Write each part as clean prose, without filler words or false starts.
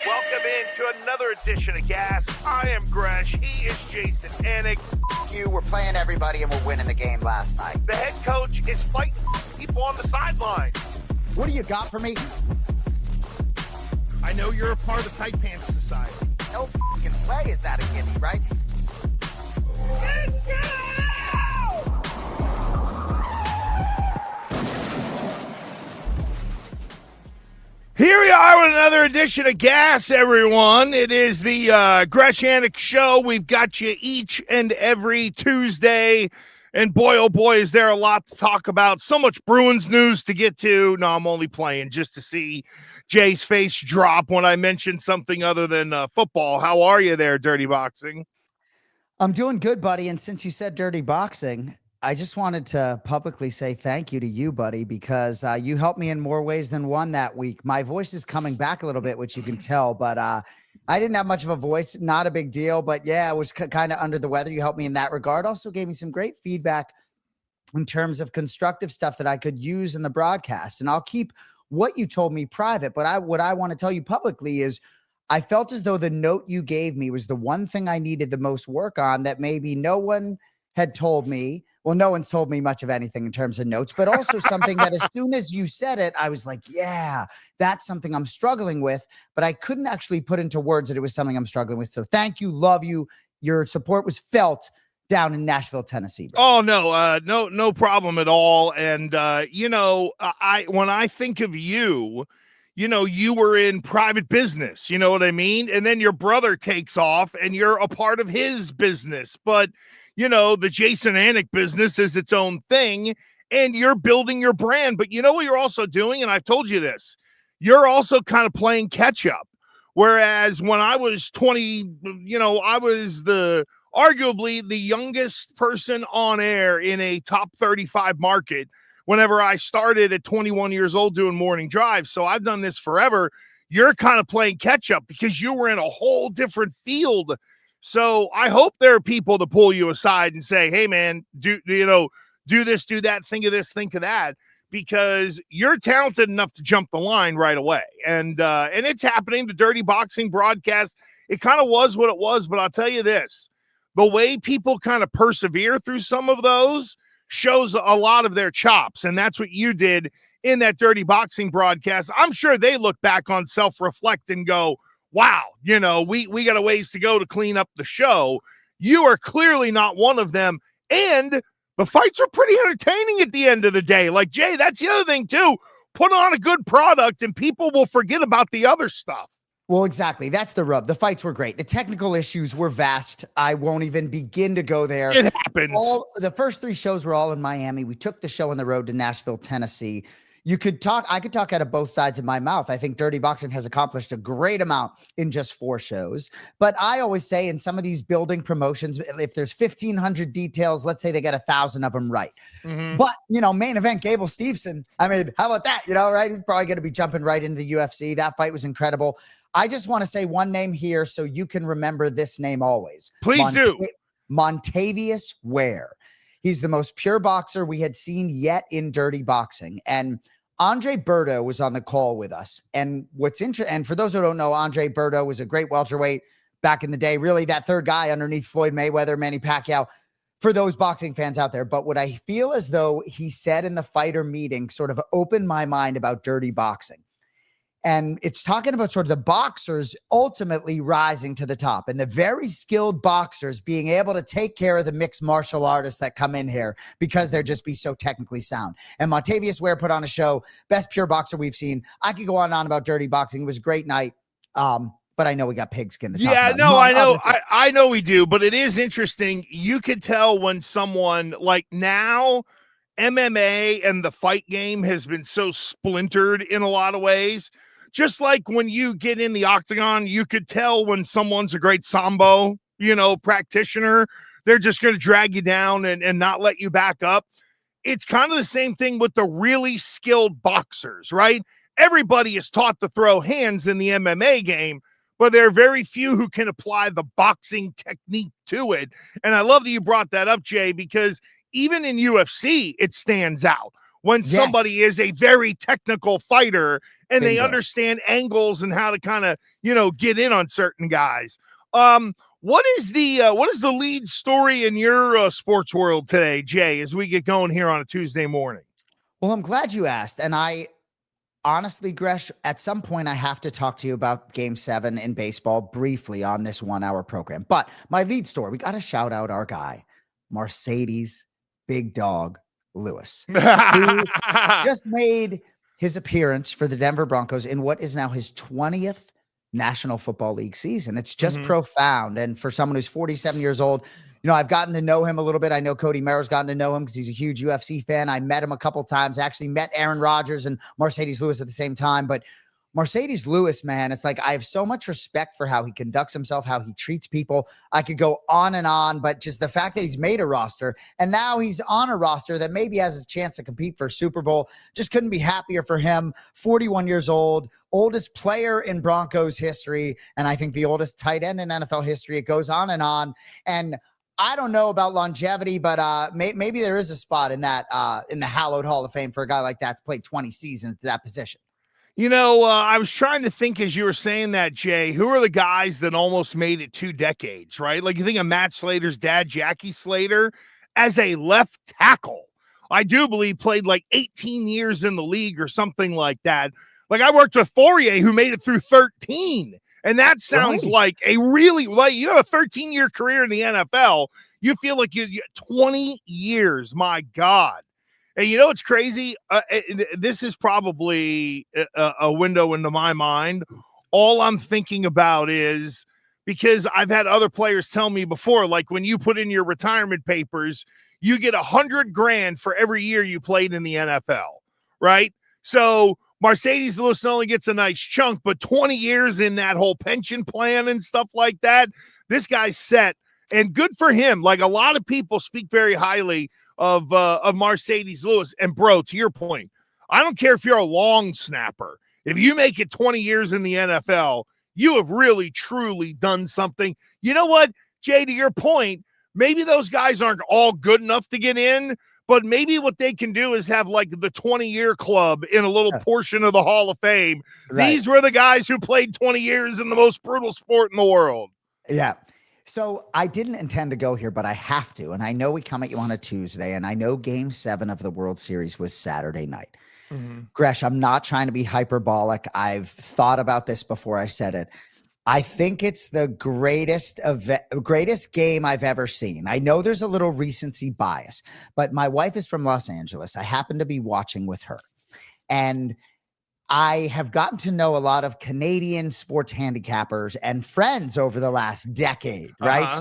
Welcome into another edition of Gas. I am Gresh. He is Jason Anik. You were playing everybody and we're winning the game last night. The head coach is fighting people on the sideline. What do you got for me? I know you're a part of the Tight Pants Society. No fucking way is that a gimme, right? Let's go! Here we are with another edition of Gas, everyone. It is the Gresh Anik Show. We've got you each and every Tuesday. And boy, oh boy, is there a lot to talk about. So much Bruins news to get to. No, I'm only playing just to see Jay's face drop when I mentioned something other than football. How are you there, Dirty Boxing? I'm doing good, buddy. And since you said dirty boxing, I just wanted to publicly say thank you to you, buddy, because you helped me in more ways than one that week. My voice is coming back a little bit, which you can tell, but I didn't have much of a voice. Not a big deal, but yeah, I was kind of under the weather. You helped me in that regard. Also gave me some great feedback in terms of constructive stuff that I could use in the broadcast. And I'll keep what you told me private, but what I want to tell you publicly is I felt as though the note you gave me was the one thing I needed the most work on that maybe no one had told me. Well, no one's told me much of anything in terms of notes, but also something that as soon as you said it, I was like, yeah, that's something I'm struggling with, but I couldn't actually put into words that it was something I'm struggling with. So thank you. Love you. Your support was felt down in Nashville, Tennessee. Bro. Oh, no problem at all. And, when I think of you, you were in private business, you know what I mean? And then your brother takes off and you're a part of his business. But, the Jason Anik business is its own thing and you're building your brand. But you know what you're also doing? And I've told you this, you're also kind of playing catch up. Whereas when I was 20, I was arguably the youngest person on air in a top 35 market whenever I started at 21 years old doing morning drives. So I've done this forever. You're kind of playing catch up because you were in a whole different field. So I hope there are people to pull you aside and say, hey man, do this, do that, think of this, think of that, because you're talented enough to jump the line right away. And it's happening. The Dirty Boxing broadcast, it kind of was what it was, but I'll tell you this, the way people kind of persevere through some of those shows a lot of their chops. And that's what you did in that Dirty Boxing broadcast. I'm sure they look back on self-reflect and go, wow, we got a ways to go to clean up the show. You are clearly not one of them. And the fights are pretty entertaining at the end of the day. Like, Jay, that's the other thing too. Put on a good product and people will forget about the other stuff. Well, exactly. That's the rub. The fights were great. The technical issues were vast. I won't even begin to go there. It happens. The first three shows were all in Miami. We took the show on the road to Nashville, Tennessee. I could talk out of both sides of my mouth. I think Dirty Boxing has accomplished a great amount in just 4 shows. But I always say in some of these building promotions, if there's 1,500 details, let's say they get 1,000 of them right. Mm-hmm. But, main event, Gable Steveson, I mean, how about that? Right? He's probably going to be jumping right into the UFC. That fight was incredible. I just want to say one name here so you can remember this name always. Please do. Montavious Ware. He's the most pure boxer we had seen yet in Dirty Boxing. And Andre Berto was on the call with us. And what's interesting, and for those who don't know, Andre Berto was a great welterweight back in the day, really that third guy underneath Floyd Mayweather, Manny Pacquiao, for those boxing fans out there. But what I feel as though he said in the fighter meeting sort of opened my mind about Dirty Boxing. And it's talking about sort of the boxers ultimately rising to the top and the very skilled boxers being able to take care of the mixed martial artists that come in here because they're just be so technically sound. And Montavious Ware put on a show, best pure boxer we've seen. I could go on and on about Dirty Boxing. It was a great night. But I know we got Pigskin to talk about. Yeah, no, I know. I know we do, but it is interesting. You could tell when someone like now MMA and the fight game has been so splintered in a lot of ways. Just like when you get in the octagon, you could tell when someone's a great Sambo, practitioner. They're just going to drag you down and not let you back up. It's kind of the same thing with the really skilled boxers, right? Everybody is taught to throw hands in the MMA game, but there are very few who can apply the boxing technique to it. And I love that you brought that up, Jay, because even in UFC, it stands out. when somebody Yes. is a very technical fighter and they Bingo. understand angles and how to kind of, get in on certain guys. What is the lead story in your sports world today, Jay, as we get going here on a Tuesday morning? Well, I'm glad you asked. And I honestly, Gresh, at some point I have to talk to you about Game 7 in baseball briefly on this 1-hour program. But my lead story, we got to shout out our guy, Mercedes Big Dog Lewis, who just made his appearance for the Denver Broncos in what is now his 20th National Football League season. It's just profound. And for someone who's 47 years old, I've gotten to know him a little bit. I know Cody Merrill's gotten to know him because he's a huge UFC fan. I met him a couple times. I actually met Aaron Rodgers and Mercedes Lewis at the same time. But Mercedes Lewis, man, it's like I have so much respect for how he conducts himself, how he treats people. I could go on, but just the fact that he's made a roster and now he's on a roster that maybe has a chance to compete for a Super Bowl, just couldn't be happier for him. 41 years old, oldest player in Broncos history, and I think the oldest tight end in NFL history. It goes on. And I don't know about longevity, but maybe there is a spot in that in the hallowed Hall of Fame for a guy like that to play 20 seasons at that position. I was trying to think as you were saying that, Jay, who are the guys that almost made it 2 decades, right? Like you think of Matt Slater's dad, Jackie Slater, as a left tackle. I do believe played like 18 years in the league or something like that. Like I worked with Fourier, who made it through 13. And that sounds like a really, like you have a 13-year career in the NFL. You feel like you 20 years, my God. And it's crazy. This is probably a window into my mind. All I'm thinking about is because I've had other players tell me before, like when you put in your retirement papers, you get $100,000 for every year you played in the NFL, right? So Mercedes Lewis not only gets a nice chunk, but 20 years in that whole pension plan and stuff like that. This guy's set, and good for him. Like a lot of people speak very highly of Mercedes Lewis. And bro, to your point, I don't care if you're a long snapper. If you make it 20 years in the NFL, you have really, truly done something. You know what, Jay, to your point, maybe those guys aren't all good enough to get in, but maybe what they can do is have like the 20-year club in a little portion of the Hall of Fame. Right. These were the guys who played 20 years in the most brutal sport in the world. Yeah. So I didn't intend to go here, but I have to. And I know we come at you on a Tuesday, and I know Game 7 of the World Series was Saturday night. Gresh, I'm not trying to be hyperbolic. I've thought about this before I said it. I think it's the greatest game I've ever seen. I know there's a little recency bias, but my wife is from Los Angeles. I happen to be watching with her. And I have gotten to know a lot of Canadian sports handicappers and friends over the last decade, right?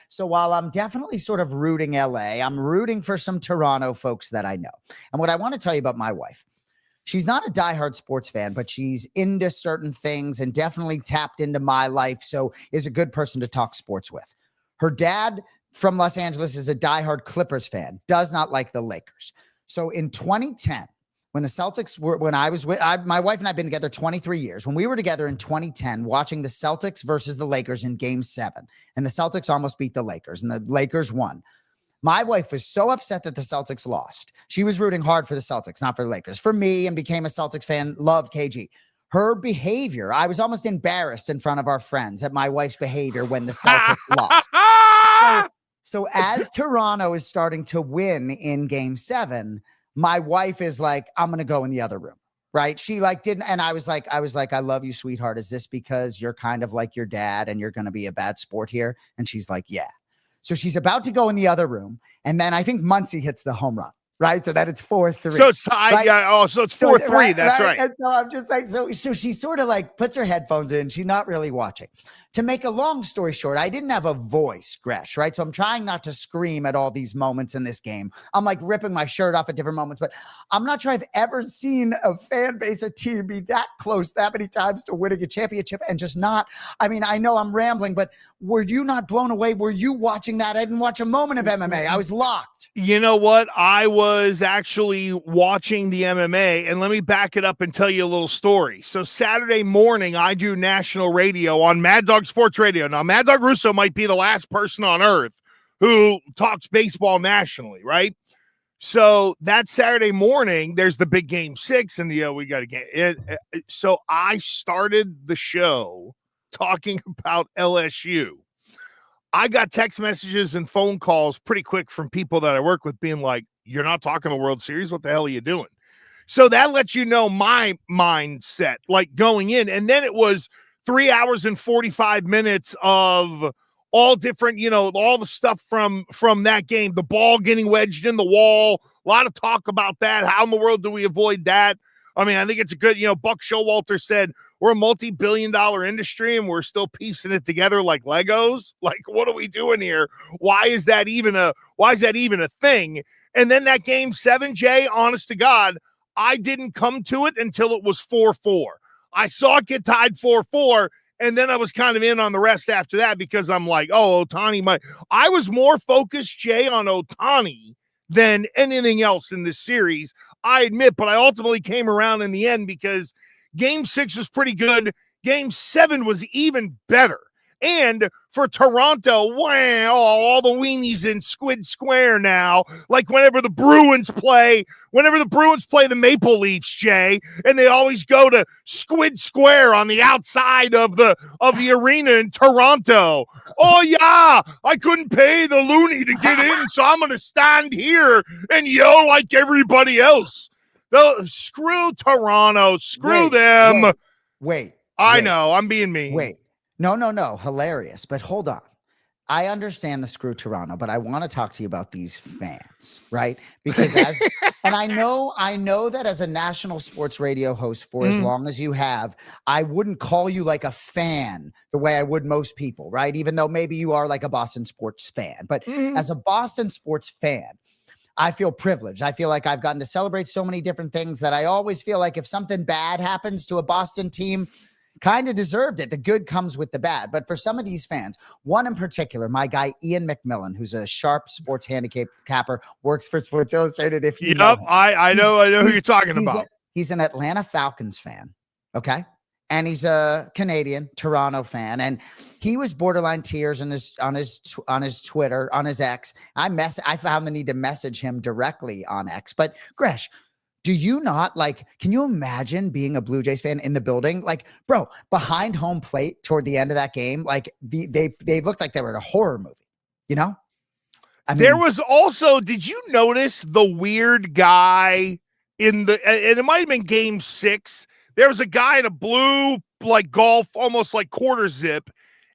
So while I'm definitely sort of rooting LA, I'm rooting for some Toronto folks that I know. And what I want to tell you about my wife, she's not a diehard sports fan, but she's into certain things and definitely tapped into my life, so is a good person to talk sports with. Her dad from Los Angeles is a diehard Clippers fan, does not like the Lakers. So in 2010, when the Celtics were, my wife and I have been together 23 years. When we were together in 2010, watching the Celtics versus the Lakers in Game 7, and the Celtics almost beat the Lakers, and the Lakers won. My wife was so upset that the Celtics lost. She was rooting hard for the Celtics, not for the Lakers. For me, and became a Celtics fan, loved KG. Her behavior, I was almost embarrassed in front of our friends at my wife's behavior when the Celtics lost. So as Toronto is starting to win in Game 7, my wife is like, I'm going to go in the other room, right? She didn't. And I was like, I love you, sweetheart. Is this because you're kind of like your dad and you're going to be a bad sport here? And she's like, yeah. So she's about to go in the other room. And then I think Muncie hits the home run, right? So that it's 4-3. So it's right? So it's 4-3. That's right. And so I'm just like, so she sort of like puts her headphones in. She's not really watching. To make a long story short, I didn't have a voice, Gresh, right? So I'm trying not to scream at all these moments in this game. I'm like ripping my shirt off at different moments, but I'm not sure I've ever seen a fan base, a team be that close that many times to winning a championship and just not. I mean, I know I'm rambling, but were you not blown away? Were you watching that? I didn't watch a moment of MMA. I was locked. You know what? I was actually watching the MMA, and let me back it up and tell you a little story. So Saturday morning, I do national radio on Mad Dog Sports Radio. Now, Mad Dog Russo might be the last person on earth who talks baseball nationally, right? So that Saturday morning, there's the big game 6, and we got to get it. So I started the show talking about LSU. I got text messages and phone calls pretty quick from people that I work with being like, "You're not talking the World Series? What the hell are you doing?" So that lets you know my mindset, like going in. And then it was 3 hours and 45 minutes of all different, all the stuff from that game, the ball getting wedged in the wall, a lot of talk about that. How in the world do we avoid that? I mean, I think it's a good, Buck Showalter said, we're a multi-billion-dollar industry and we're still piecing it together like Legos. Like, what are we doing here? Why is that even a thing? And then that game 7, Jay, honest to God, I didn't come to it until it was 4-4. I saw it get tied 4-4, and then I was kind of in on the rest after that because I'm like, oh, Ohtani might. I was more focused, Jay, on Ohtani than anything else in this series, I admit, but I ultimately came around in the end because Game 6 was pretty good. Game 7 was even better. And for Toronto, wow, all the weenies in Squid Square now. Like whenever the Bruins play the Maple Leafs, Jay, and they always go to Squid Square on the outside of the arena in Toronto. Oh yeah, I couldn't pay the loony to get in, so I'm gonna stand here and yell like everybody else. Screw Toronto, screw them. Wait. I know, I'm being mean. Wait. No. Hilarious. But hold on. I understand the screw Toronto, but I want to talk to you about these fans, right? Because and I know that as a national sports radio host for as long as you have, I wouldn't call you like a fan the way I would most people, right? Even though maybe you are like a Boston sports fan. But as a Boston sports fan, I feel privileged. I feel like I've gotten to celebrate so many different things that I always feel like if something bad happens to a Boston team, kind of deserved it. The good comes with the bad. But for some of these fans, one in particular, my guy, Ian McMillan, who's a sharp sports handicapper, works for Sports Illustrated. If you know him. I know who you're talking about. He's an Atlanta Falcons fan. Okay. And he's a Canadian Toronto fan. And he was borderline tears on his Twitter, on his X. I found the need to message him directly on X. But Gresh, do you not can you imagine being a Blue Jays fan in the building? Like, bro, behind home plate toward the end of that game, like they looked like they were in a horror movie, I mean, there was also, did you notice the weird guy and it might have been game 6. There was a guy in a blue, like golf, almost like quarter zip.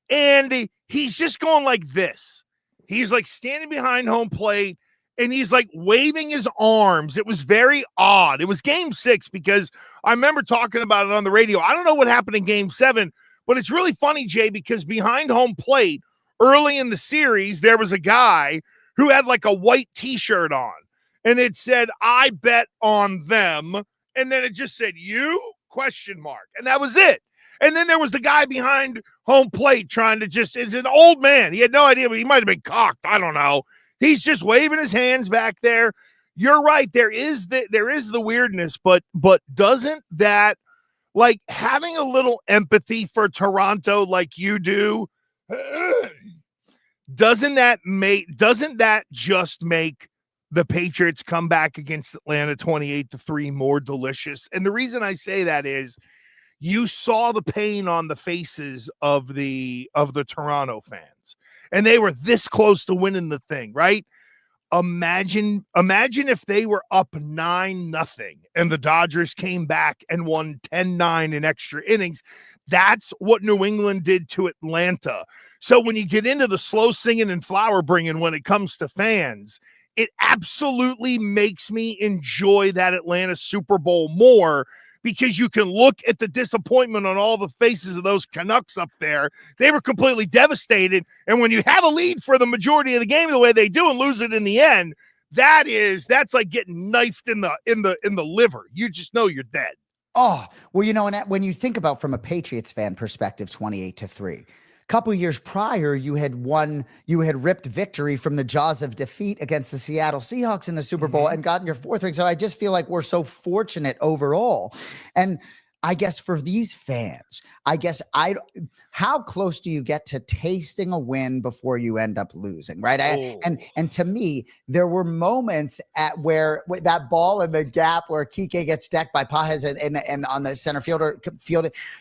And he's just going like this. He's like standing behind home plate. And he's like waving his arms. It was very odd. It was game 6 because I remember talking about it on the radio. I don't know what happened in game 7, but it's really funny, Jay, because behind home plate early in the series, there was a guy who had like a white t-shirt on and it said, "I bet on them." And then it just said, "You?" ? And that was it. And then there was the guy behind home plate trying to is an old man. He had no idea, but he might've been cocked. I don't know. He's just waving his hands back there. You're right. There is the weirdness, but doesn't that, like, having a little empathy for Toronto like you do, doesn't that just make the Patriots come back against Atlanta 28-3 more delicious? And the reason I say that is you saw the pain on the faces of the Toronto fans. And they were this close to winning the thing, right? Imagine if they were up 9-0 and the Dodgers came back and won 10-9 in extra innings. That's what New England did to Atlanta. So when you get into the slow singing and flower bringing when it comes to fans, it absolutely makes me enjoy that Atlanta Super Bowl more, because you can look at the disappointment on all the faces of those Canucks up there. They were completely devastated. And when you have a lead for the majority of the game the way they do and lose it in the end, that's like getting knifed in the liver. You just know you're dead. Oh, well, and when you think about from a Patriots fan perspective, 28-3, couple years prior, you had ripped victory from the jaws of defeat against the Seattle Seahawks in the Super Bowl and gotten your 4th ring. So I just feel like we're so fortunate overall. And I guess for these fans, how close do you get to tasting a win before you end up losing, right? And to me, there were moments where that ball in the gap where Kike gets decked by Pages and on the center field.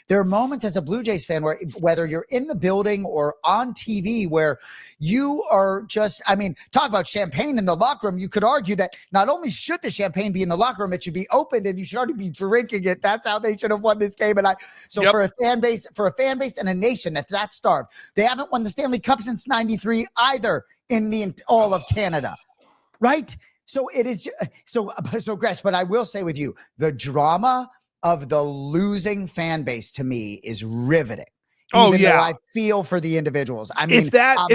There are moments as a Blue Jays fan where whether you're in the building or on TV where you are just, I mean, talk about champagne in the locker room. You could argue that not only should the champagne be in the locker room, it should be opened and you should already be drinking it. That's how they should have won this game. And for a fan base and a nation that's that starved, they haven't won the Stanley Cup since '93 either in all of Canada, right? So it is so Gresh, but I will say with you, the drama of the losing fan base to me is riveting. Even though I feel for the individuals. I mean, if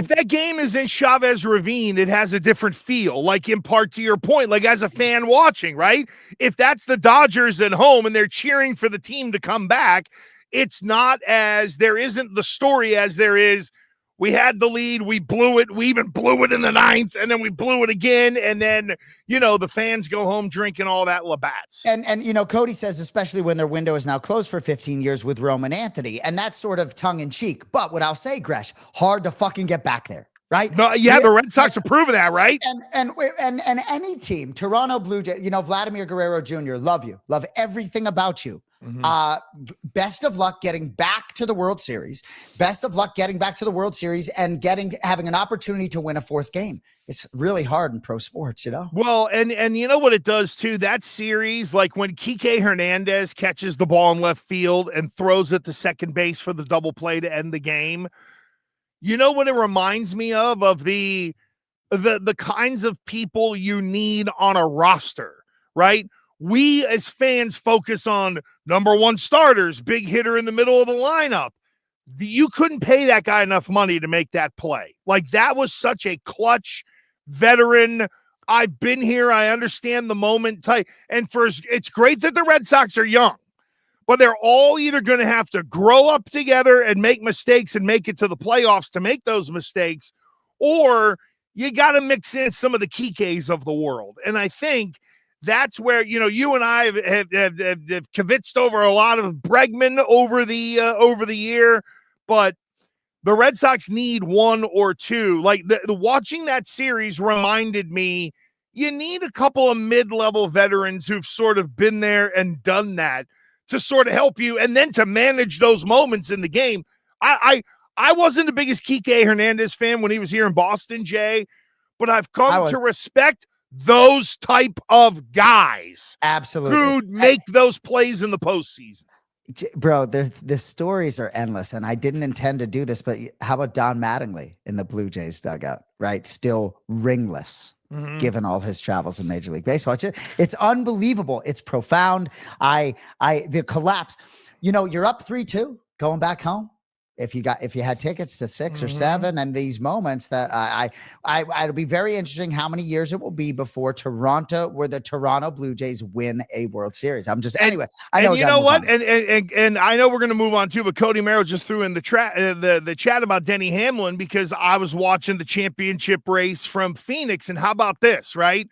that game is in Chavez Ravine, it has a different feel, like in part to your point, like as a fan watching, right? If that's the Dodgers at home and they're cheering for the team to come back, it's not there isn't the story as there is. We had the lead. We blew it. We even blew it in the ninth, and then we blew it again. And then, the fans go home drinking all that Labatt's. And Cody says, especially when their window is now closed for 15 years with Roman Anthony. And that's sort of tongue in cheek. But what I'll say, Gresh, hard to fucking get back there. Right? No, the Red Sox are proving that, right? And any team, Toronto Blue Jays, Vladimir Guerrero Jr., love you. Love everything about you. Mm-hmm. Best of luck getting back to the World Series. Best of luck getting back to the World Series and having an opportunity to win a fourth game. It's really hard in pro sports, Well, and you know what it does too? That series, like when Kike Hernandez catches the ball in left field and throws it to second base for the double play to end the game. You know what it reminds me of the kinds of people you need on a roster, right? We as fans focus on number one starters, big hitter in the middle of the lineup. You couldn't pay that guy enough money to make that play. Like that was such a clutch veteran. I've been here. I understand the moment type. And it's great that the Red Sox are young, but they're all either going to have to grow up together and make mistakes and make it to the playoffs to make those mistakes, or you got to mix in some of the Kikes of the world. And I think that's where, you and I have kivitzed over a lot of Bregman over the year, but the Red Sox need one or two. Like the watching that series reminded me, you need a couple of mid-level veterans who've sort of been there and done that to sort of help you, and then to manage those moments in the game. I wasn't the biggest Kike Hernandez fan when he was here in Boston, Jay, but I've come to respect those type of guys. Absolutely. Who'd make those plays in the postseason. Bro, the stories are endless, and I didn't intend to do this, but how about Don Mattingly in the Blue Jays dugout, right? Still ringless, given all his travels in Major League Baseball. It's unbelievable. It's profound. The collapse, you're up 3-2 going back home. If you had tickets to 6 or 7, and these moments that it'll be very interesting how many years it will be before the Toronto Blue Jays win a World Series. Anyway. I know. And you know what? And I know we're going to move on too, but Cody Merrill just threw in the chat about Denny Hamlin, because I was watching the championship race from Phoenix, and how about this, right?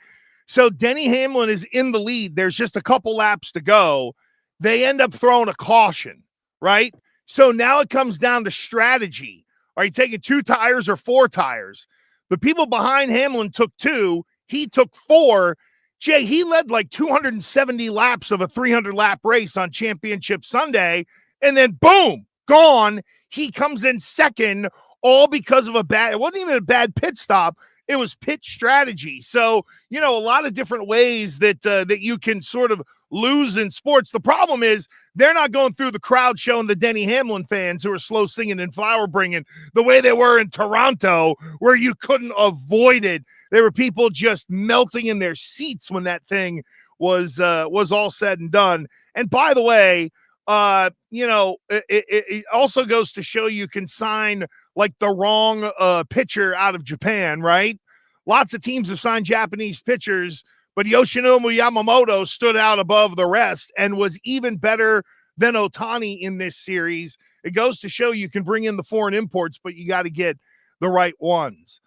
So Denny Hamlin is in the lead. There's just a couple laps to go. They end up throwing a caution, right? So now it comes down to strategy. Are you taking 2 tires or 4 tires? The people behind Hamlin took 2. He took 4. Jay, he led like 270 laps of a 300-lap race on Championship Sunday, and then boom, gone. He comes in second, all because of it wasn't even a bad pit stop. It was pit strategy. So, a lot of different ways that you can sort of lose in sports. The problem is they're not going through the crowd showing the Denny Hamlin fans who are slow singing and flower bringing the way they were in Toronto, where you couldn't avoid it. There were people just melting in their seats when that thing was all said and done. And by the way, it also goes to show you can sign like the wrong pitcher out of Japan, right? Lots of teams have signed Japanese pitchers, but Yoshinobu Yamamoto stood out above the rest and was even better than Ohtani in this series. It goes to show you can bring in the foreign imports, but you got to get the right ones.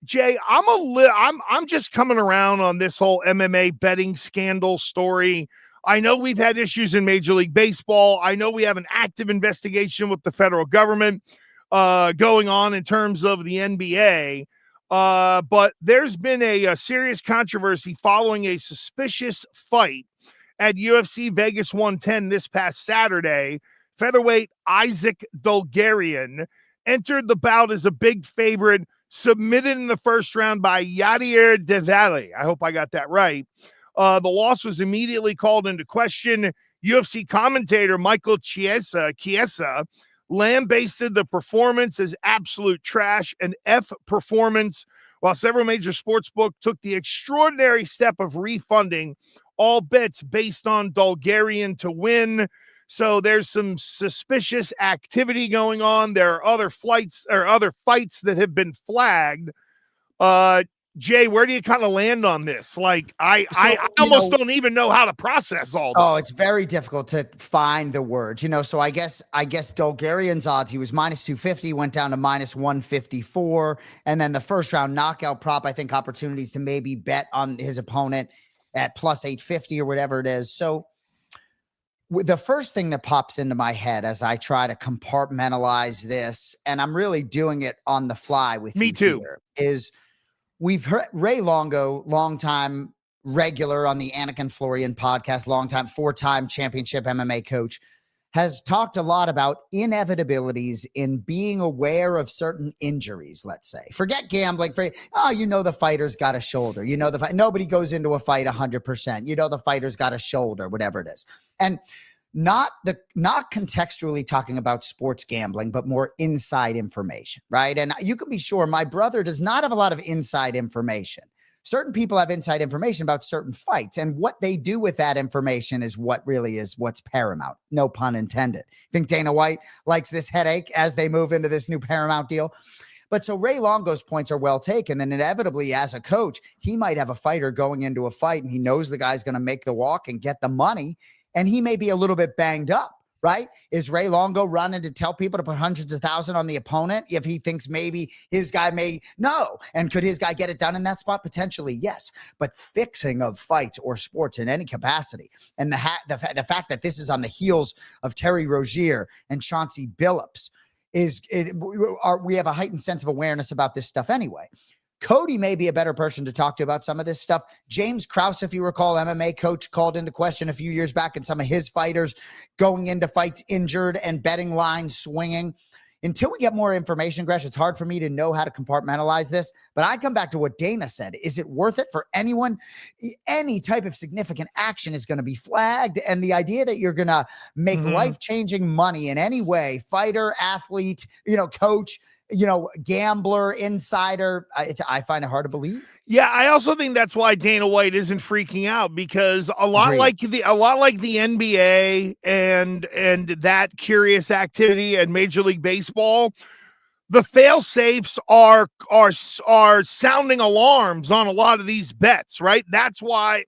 Jay, I'm just coming around on this whole MMA betting scandal story. I know we've had issues in Major League Baseball. I know we have an active investigation with the federal government going on in terms of the NBA. But there's been a serious controversy following a suspicious fight at UFC Vegas 110 this past Saturday. Featherweight Isaac Dulgarian entered the bout as a big favorite, submitted in the first round by Yadir Devali. I hope I got that right. The loss was immediately called into question. UFC commentator Michael Chiesa lambasted the performance as absolute trash and F performance, while several major sportsbook took the extraordinary step of refunding all bets based on Dulgarian to win. So there's some suspicious activity going on. There are other fights that have been flagged. Jay, where do you kind of land on this? Like, I almost don't even know how to process all this. Oh, it's very difficult to find the words, so I guess Dulgarian's odds, he was minus 250, went down to minus 154. And then the first round knockout prop, I think opportunities to maybe bet on his opponent at plus 850 or whatever it is. So the first thing that pops into my head as I try to compartmentalize this, and I'm really doing it on the fly with me too, here, is we've heard Ray Longo, longtime regular on the Anik and Florian podcast, longtime 4-time championship MMA coach, has talked a lot about inevitabilities in being aware of certain injuries, let's say. Forget gambling. The fighter's got a shoulder. Nobody goes into a fight 100%. The fighter's got a shoulder, whatever it is. And not contextually talking about sports gambling, but more inside information, right? And you can be sure my brother does not have a lot of inside information. Certain people have inside information about certain fights, and what they do with that information is what's paramount. No pun intended. Think Dana White likes this headache as they move into this new Paramount deal? But so Ray Longo's points are well taken. And inevitably, as a coach, he might have a fighter going into a fight and he knows the guy's going to make the walk and get the money. And he may be a little bit banged up, right? Is Ray Longo running to tell people to put hundreds of thousands on the opponent if he thinks maybe his guy may? No. And could his guy get it done in that spot? Potentially, yes. But fixing of fights or sports in any capacity, and the fact that this is on the heels of Terry Rozier and Chauncey Billups, we have a heightened sense of awareness about this stuff anyway. Cody may be a better person to talk to about some of this stuff. James Krause, if you recall, MMA coach, called into question a few years back and some of his fighters going into fights injured and betting lines swinging. Until we get more information, Gresh, it's hard for me to know how to compartmentalize this, but I come back to what Dana said. Is it worth it for anyone? Any type of significant action is going to be flagged, and the idea that you're going to make life-changing money in any way, fighter, athlete, coach, gambler, insider, I find it hard to believe. Yeah, I also think that's why Dana White isn't freaking out, because a lot like the NBA and that curious activity and Major League Baseball, the fail safes are sounding alarms on a lot of these bets, right? That's why,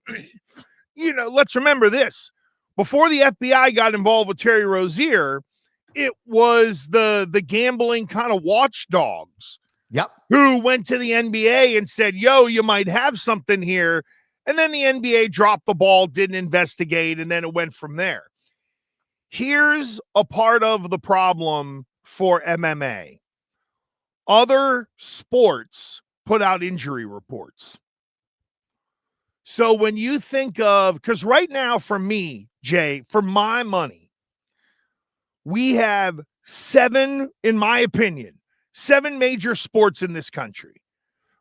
let's remember this. Before the FBI got involved with Terry Rozier, it was the gambling kind of watchdogs. Yep. Who went to the NBA and said, yo, you might have something here. And then the NBA dropped the ball, didn't investigate, and then it went from there. Here's a part of the problem for MMA. Other sports put out injury reports. So when you think of, because right now for me, Jay, for my money, we have 7, in my opinion, 7 major sports in this country.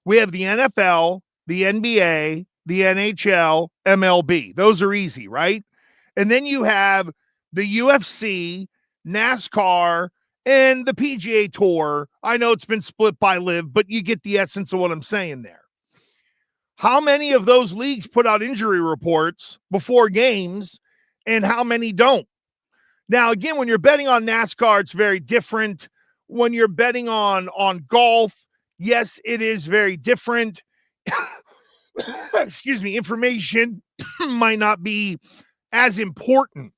We have the NFL, the NBA, the NHL, MLB. Those are easy, right? And then you have the UFC, NASCAR, and the PGA Tour. I know it's been split by LIV, but you get the essence of what I'm saying there. How many of those leagues put out injury reports before games, and how many don't? Now, again, when you're betting on NASCAR, it's very different. When you're betting on golf, yes, it is very different. Excuse me, information might not be as important,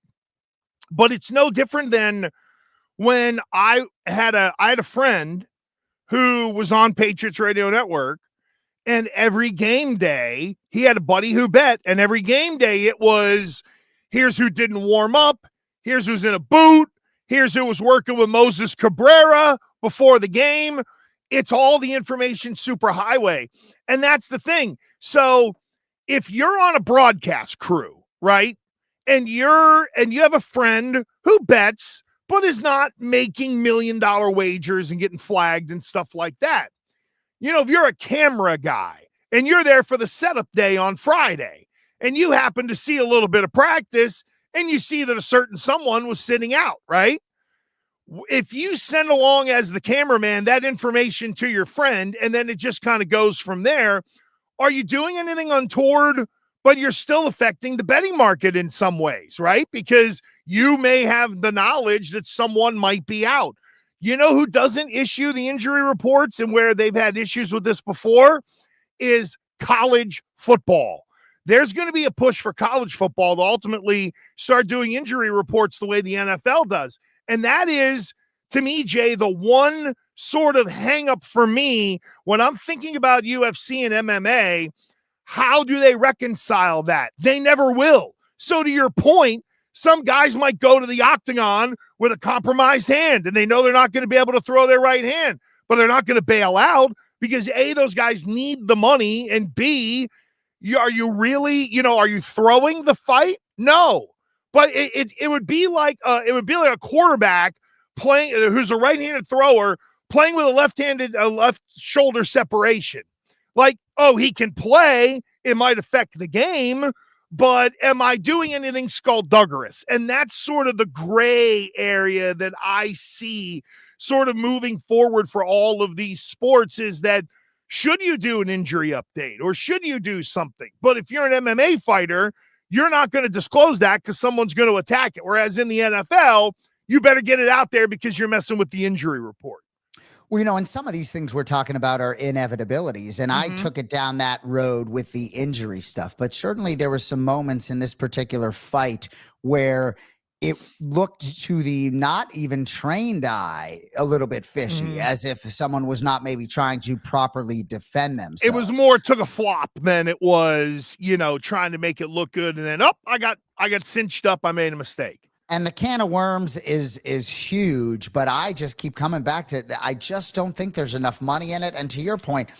but it's no different than when I had a friend who was on Patriots Radio Network, and every game day he had a buddy who bet, and every game day it was, Here's who didn't warm up. Here's who's in a boot. Here's who was working with Moses Cabrera before the game. It's all the information superhighway. And that's the thing. So if you're on a broadcast crew, right, and you have a friend who bets but is not making $1 million wagers and getting flagged and stuff like that. If you're a camera guy and you're there for the setup day on Friday and you happen to see a little bit of practice and you see that a certain someone was sitting out, right? If you send along as the cameraman that information to your friend and then it just kind of goes from there, are you doing anything untoward, but you're still affecting the betting market in some ways, right? Because you may have the knowledge that someone might be out. You know who doesn't issue the injury reports and where they've had issues with this before is college football. There's going to be a push for college football to ultimately start doing injury reports the way the NFL does. And that is, to me, Jay, the one sort of hang up for me when I'm thinking about UFC and MMA. How do they reconcile that? They never will. So to your point, some guys might go to the octagon with a compromised hand and they know they're not going to be able to throw their right hand, but they're not going to bail out because A, those guys need the money, and B, are you really, are you throwing the fight? No. But it would be like a quarterback playing who's a right-handed thrower playing with a left-handed left shoulder separation. Like, oh, he can play. It might affect the game, but am I doing anything skullduggerous? And that's sort of the gray area that I see sort of moving forward for all of these sports is that should you do an injury update or should you do something? But if you're an MMA fighter, you're not going to disclose that because someone's going to attack it. Whereas in the NFL, you better get it out there because you're messing with the injury report. Well, and some of these things we're talking about are inevitabilities, and I took it down that road with the injury stuff. But certainly there were some moments in this particular fight where it looked to the not even trained eye a little bit fishy, as if someone was not maybe trying to properly defend themselves. It was more took a flop than it was, trying to make it look good. And then, I got cinched up. I made a mistake. And the can of worms is huge, but I just keep coming back to it. I just don't think there's enough money in it. And to your point,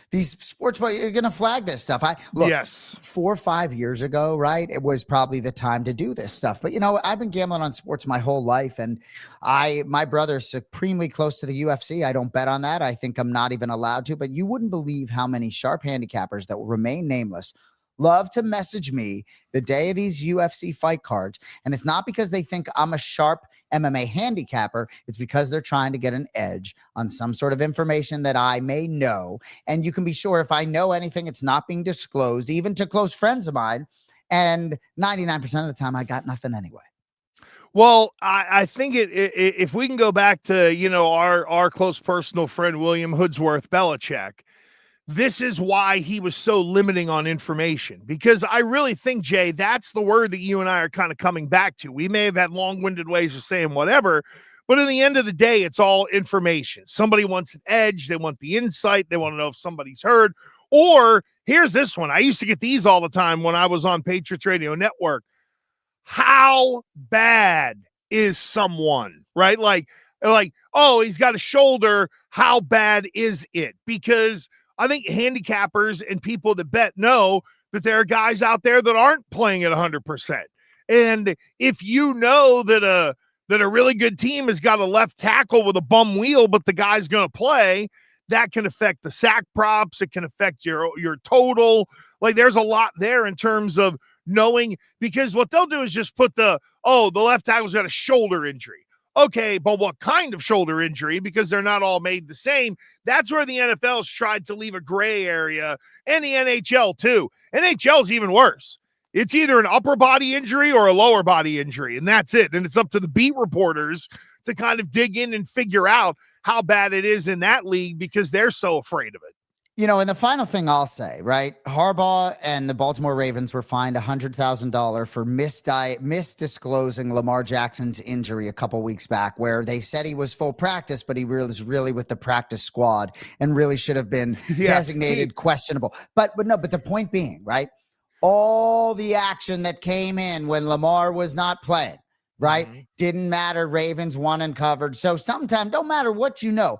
these sports, you're going to flag this stuff. Yes. 4 or 5 years ago, right? It was probably the time to do this stuff. But I've been gambling on sports my whole life, and my brother's supremely close to the UFC. I don't bet on that. I think I'm not even allowed to. But you wouldn't believe how many sharp handicappers that will remain nameless love to message me the day of these UFC fight cards. And it's not because they think I'm a sharp MMA handicapper. It's because they're trying to get an edge on some sort of information that I may know. And you can be sure if I know anything, it's not being disclosed, even to close friends of mine. And 99% of the time, I got nothing anyway. Well, I think if we can go back to, our close personal friend, William Hoodsworth Belichick, this is why he was so limiting on information, because I really think, Jay, that's the word that you and I are kind of coming back to. We may have had long-winded ways of saying whatever, but in the end of the day, it's all information. Somebody wants an edge. They want the insight. They want to know if somebody's heard. Or here's this one. I used to get these all the time when I was on Patriots Radio Network. How bad is someone, right? Like, oh, he's got a shoulder. How bad is it? Because I think handicappers and people that bet know that there are guys out there that aren't playing at 100%. And if you know that a really good team has got a left tackle with a bum wheel, but the guy's going to play, that can affect the sack props. It can affect your total. Like, there's a lot there in terms of knowing, because what they'll do is just put the left tackle's got a shoulder injury. Okay, but what kind of shoulder injury? Because they're not all made the same. That's where the NFL's tried to leave a gray area, and the NHL too. NHL's even worse. It's either an upper body injury or a lower body injury, and that's it. And it's up to the beat reporters to kind of dig in and figure out how bad it is in that league because they're so afraid of it. And the final thing I'll say, right? Harbaugh and the Baltimore Ravens were fined $100,000 for misdisclosing Lamar Jackson's injury a couple weeks back, where they said he was full practice, but he was really with the practice squad and really should have been designated questionable. But the point being, right? all the action that came in when Lamar was not playing, right? Mm-hmm. Didn't matter. Ravens won and covered. So sometimes, don't matter what you know,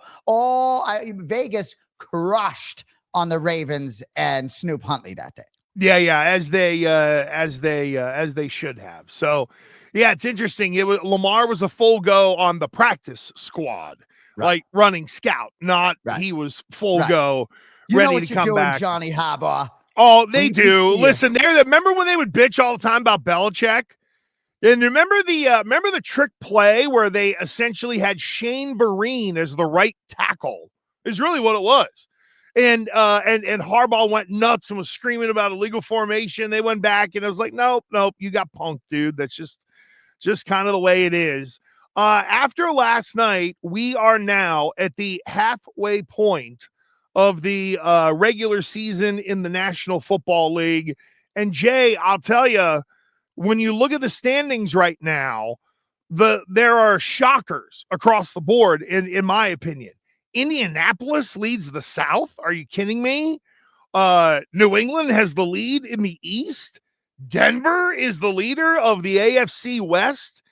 Vegas crushed on the Ravens and Snoop Huntley that day. Yeah, as they should have. So, yeah, it's interesting. Lamar was a full go on the practice squad, like running scout, not he was full go, you ready know what to you're come doing, back. Johnny Harbaugh. Oh, they do. Listen, remember when they would bitch all the time about Belichick? And remember the trick play where they essentially had Shane Vereen as the right tackle is really what it was. And Harbaugh went nuts and was screaming about illegal formation. They went back and it was like, nope, you got punked, dude. That's just kind of the way it is. After last night, we are now at the halfway point of the regular season in the National Football League. And Jay, I'll tell you, when you look at the standings right now, there are shockers across the board, in my opinion. Indianapolis leads the South. Are you kidding me? New England has the lead in the East. Denver is the leader of the AFC West.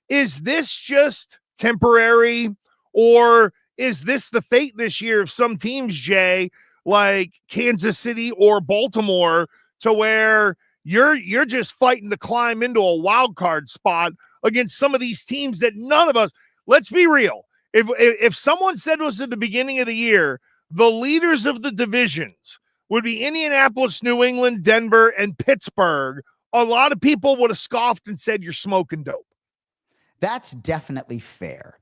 Is this just temporary, or is this the fate this year of some teams, Jay, like Kansas City or Baltimore, to where you're just fighting to climb into a wild card spot against some of these teams that none of us, let's be real. If someone said to us at the beginning of the year, the leaders of the divisions would be Indianapolis, New England, Denver, and Pittsburgh, a lot of people would have scoffed and said, you're smoking dope. That's definitely fair.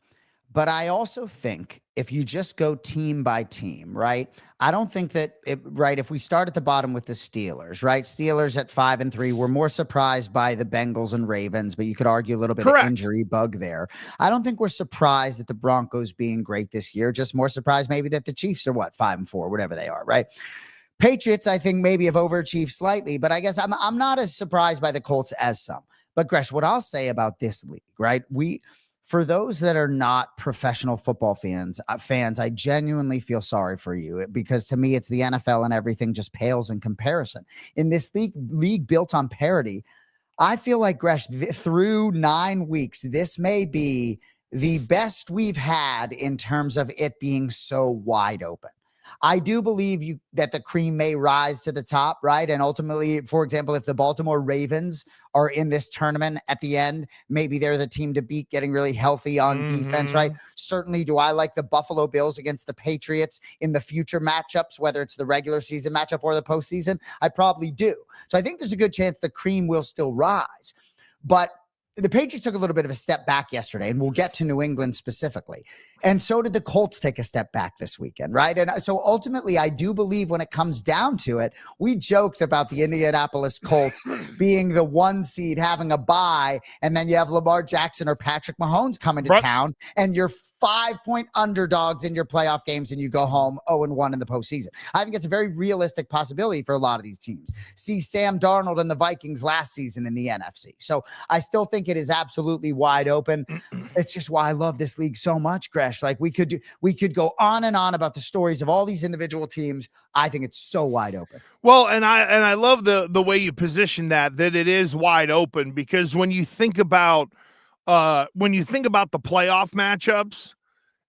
But I also think if you just go team by team, right? I don't think that, if we start at the bottom with the Steelers, right? Steelers at 5-3, we're more surprised by the Bengals and Ravens, but you could argue a little bit of injury bug there. I don't think we're surprised at the Broncos being great this year, just more surprised maybe that the Chiefs are 5-4, whatever they are, right? Patriots, I think maybe have overachieved slightly, but I guess I'm not as surprised by the Colts as some. But Gresh, what I'll say about this league, right? For those that are not professional football fans, I genuinely feel sorry for you, because to me, it's the NFL and everything just pales in comparison. In this league built on parity, I feel like, Gresh, through 9 weeks, this may be the best we've had in terms of it being so wide open. I do believe that the cream may rise to the top, right? And ultimately, for example, if the Baltimore Ravens are in this tournament at the end, maybe they're the team to beat, getting really healthy on defense, right? Certainly, do I like the Buffalo Bills against the Patriots in the future matchups, whether it's the regular season matchup or the postseason? I probably do. So I think there's a good chance the cream will still rise. But the Patriots took a little bit of a step back yesterday, and we'll get to New England specifically. And so did the Colts take a step back this weekend, right? And so ultimately, I do believe when it comes down to it, we joked about the Indianapolis Colts being the 1 seed, having a bye, and then you have Lamar Jackson or Patrick Mahomes coming to town, and you're 5-point underdogs in your playoff games, and you go home 0-1 in the postseason. I think it's a very realistic possibility for a lot of these teams. See Sam Darnold and the Vikings last season in the NFC. So I still think it is absolutely wide open. It's just why I love this league so much, Gresh. Like we could go on and on about the stories of all these individual teams. I think it's so wide open. Well, and I love the way you position that it is wide open, because when you think about the playoff matchups,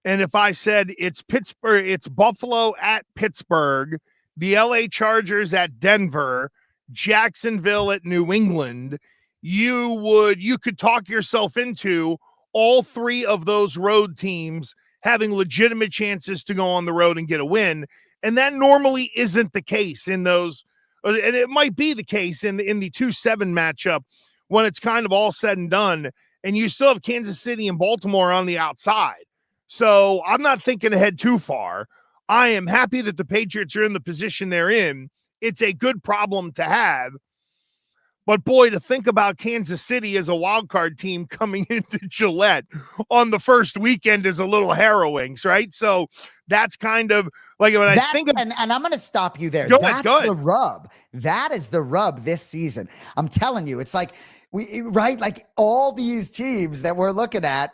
and if I said it's Pittsburgh, it's Buffalo at Pittsburgh, the LA Chargers at Denver, Jacksonville at New England, you could talk yourself into all 3 of those road teams having legitimate chances to go on the road and get a win. And that normally isn't the case in those, and it might be the case in the 2-7 matchup when it's kind of all said and done, and you still have Kansas City and Baltimore on the outside. So I'm not thinking ahead too far. I am happy that the Patriots are in the position they're in. It's a good problem to have. But boy, to think about Kansas City as a wild card team coming into Gillette on the first weekend is a little harrowing, right? So that's kind of like when I think of, and I'm going to stop you there. Go ahead. The rub. That is the rub this season. I'm telling you, it's like like all these teams that we're looking at,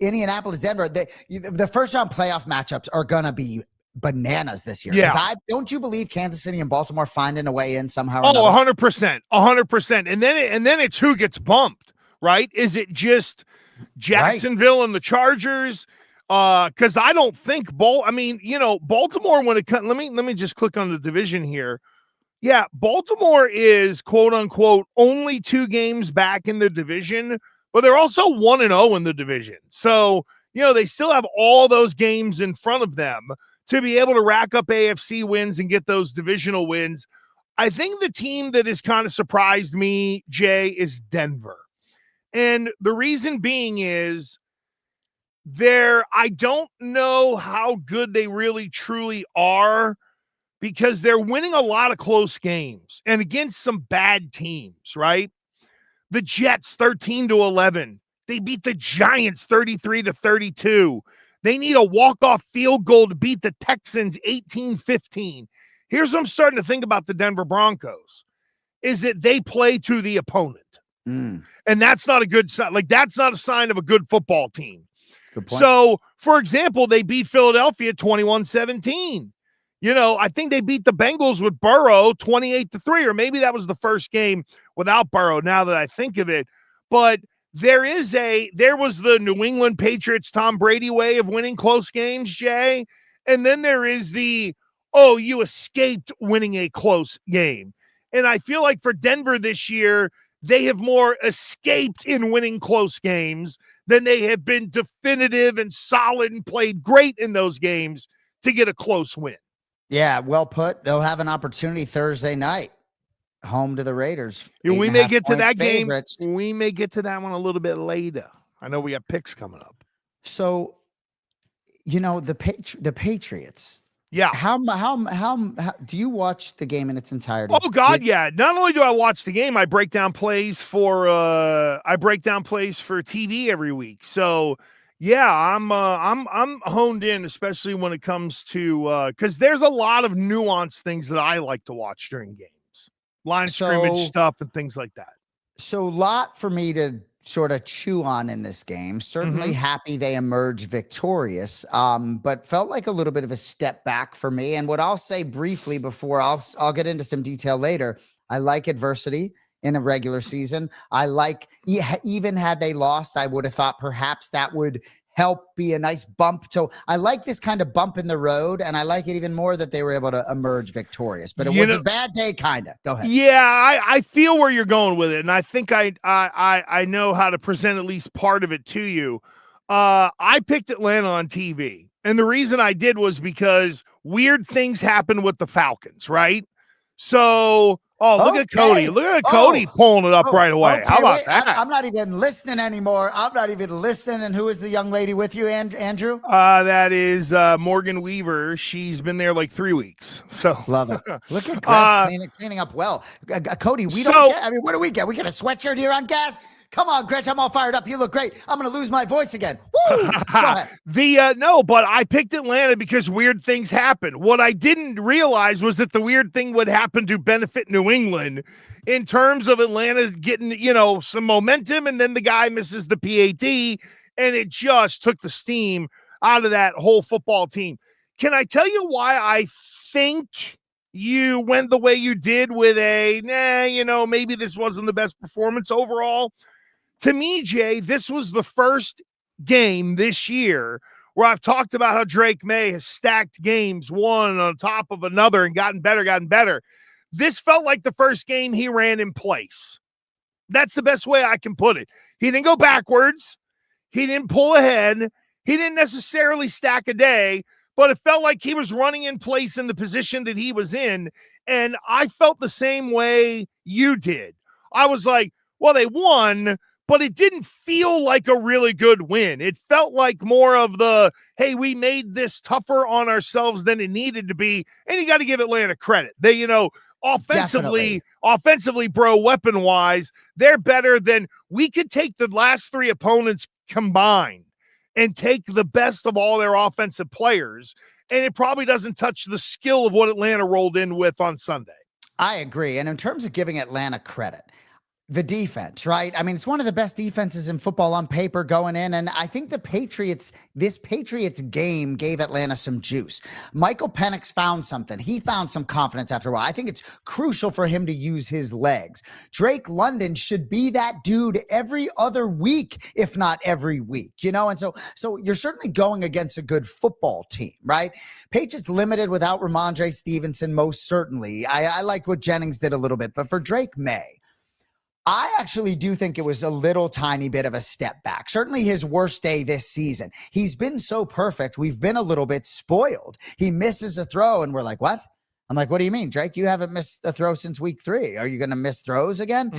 Indianapolis, Denver, the first round playoff matchups are going to be bananas this year. Yeah. Don't you believe Kansas City and Baltimore finding a way in somehow or Oh, another? 100%. And then it's who gets bumped, right? Is it just Jacksonville and the Chargers? Because I don't think Baltimore, when it comes, let me just click on the division here. Yeah, Baltimore is quote unquote only 2 games back in the division, but they're also 1-0 in the division. So, they still have all those games in front of them to be able to rack up AFC wins and get those divisional wins. I think the team that has kind of surprised me, Jay, is Denver. And the reason being is I don't know how good they really truly are, because they're winning a lot of close games and against some bad teams, right? The Jets 13-11. They beat the Giants 33-32. They need a walk-off field goal to beat the Texans 18-15. Here's what I'm starting to think about the Denver Broncos, is that they play to the opponent. And that's not a good sign. Like, that's not a sign of a good football team. Good point. So, for example, they beat Philadelphia 21-17. I think they beat the Bengals with Burrow 28-3, or maybe that was the first game without Burrow, now that I think of it. But there was the New England Patriots Tom Brady way of winning close games, Jay. And then there is you escaped winning a close game. And I feel like for Denver this year, they have more escaped in winning close games than they have been definitive and solid and played great in those games to get a close win. Yeah, well put. They'll have an opportunity Thursday night, home to the Raiders. We may get to that favorites. game. We may get to that one a little bit later. I know we got picks coming up. So, the Patriots. Yeah. How do you watch the game in its entirety? Oh God, yeah. Not only do I watch the game, I break down plays for TV every week. So yeah, I'm honed in, especially when it comes to because there's a lot of nuanced things that I like to watch during games, line scrimmage stuff and things like that. So, lot for me to sort of chew on in this game. Certainly happy they emerged victorious, but felt like a little bit of a step back for me. And what I'll say briefly before I'll get into some detail later, I like adversity in a regular season. I like, even had they lost, I would have thought perhaps that would help be a nice bump. So I like this kind of bump in the road, and I like it even more that they were able to emerge victorious. But it was a bad day, kind of. Go ahead. Yeah, I feel where you're going with it, and I think I know how to present at least part of it to you. I picked Atlanta on TV, and the reason I did was because weird things happened with the Falcons, right? So, look at Cody. Look at Cody pulling it up right away. Okay, how about that? I'm not even listening anymore. I'm not even listening. And who is the young lady with you, Andrew? That is Morgan Weaver. She's been there like 3 weeks. So love it. Look at Gresh cleaning up well. Cody, don't get. I mean, what do we get? We get a sweatshirt here on gas. Come on, Gresh, I'm all fired up. You look great. I'm going to lose my voice again. Woo! Go ahead. No, but I picked Atlanta because weird things happen. What I didn't realize was that the weird thing would happen to benefit New England in terms of Atlanta getting, some momentum, and then the guy misses the PAT, and it just took the steam out of that whole football team. Can I tell you why I think you went the way you did with maybe this wasn't the best performance overall? To me, Jay, this was the first game this year where I've talked about how Drake Maye has stacked games one on top of another and gotten better. This felt like the first game he ran in place. That's the best way I can put it. He didn't go backwards. He didn't pull ahead. He didn't necessarily stack a day, but it felt like he was running in place in the position that he was in. And I felt the same way you did. I was like, well, they won, but it didn't feel like a really good win. It felt like more of the, hey, we made this tougher on ourselves than it needed to be. And you got to give Atlanta credit. They, offensively, bro, weapon-wise, they're better than we could take the last 3 opponents combined and take the best of all their offensive players. And it probably doesn't touch the skill of what Atlanta rolled in with on Sunday. I agree. And in terms of giving Atlanta credit, The defense, right? I mean, it's one of the best defenses in football on paper going in. And I think this Patriots game gave Atlanta some juice. Michael Penix found something. He found some confidence after a while. I think it's crucial for him to use his legs. Drake London should be that dude every other week, if not every week, And so you're certainly going against a good football team, right? Patriots limited without Ramondre Stevenson, most certainly. I like what Jennings did a little bit, but for Drake Maye, I actually do think it was a little tiny bit of a step back. Certainly his worst day this season. He's been so perfect. We've been a little bit spoiled. He misses a throw and we're like, what? I'm like, what do you mean, Drake? You haven't missed a throw since week 3. Are you going to miss throws again?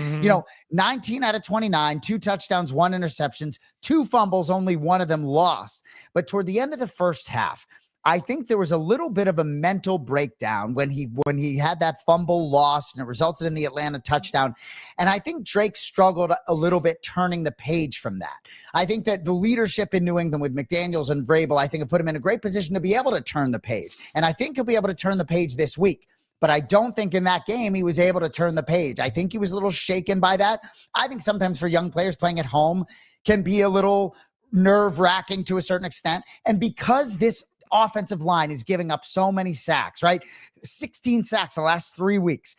19 out of 29, 2 touchdowns, 1 interceptions, 2 fumbles, only one of them lost. But toward the end of the first half, I think there was a little bit of a mental breakdown when he had that fumble lost and it resulted in the Atlanta touchdown. And I think Drake struggled a little bit turning the page from that. I think that the leadership in New England with McDaniels and Vrabel, I think have put him in a great position to be able to turn the page. And I think he'll be able to turn the page this week. But I don't think in that game he was able to turn the page. I think he was a little shaken by that. I think sometimes for young players playing at home can be a little nerve-wracking to a certain extent. And because this offensive line is giving up so many sacks, right? 16 sacks the last 3 weeks.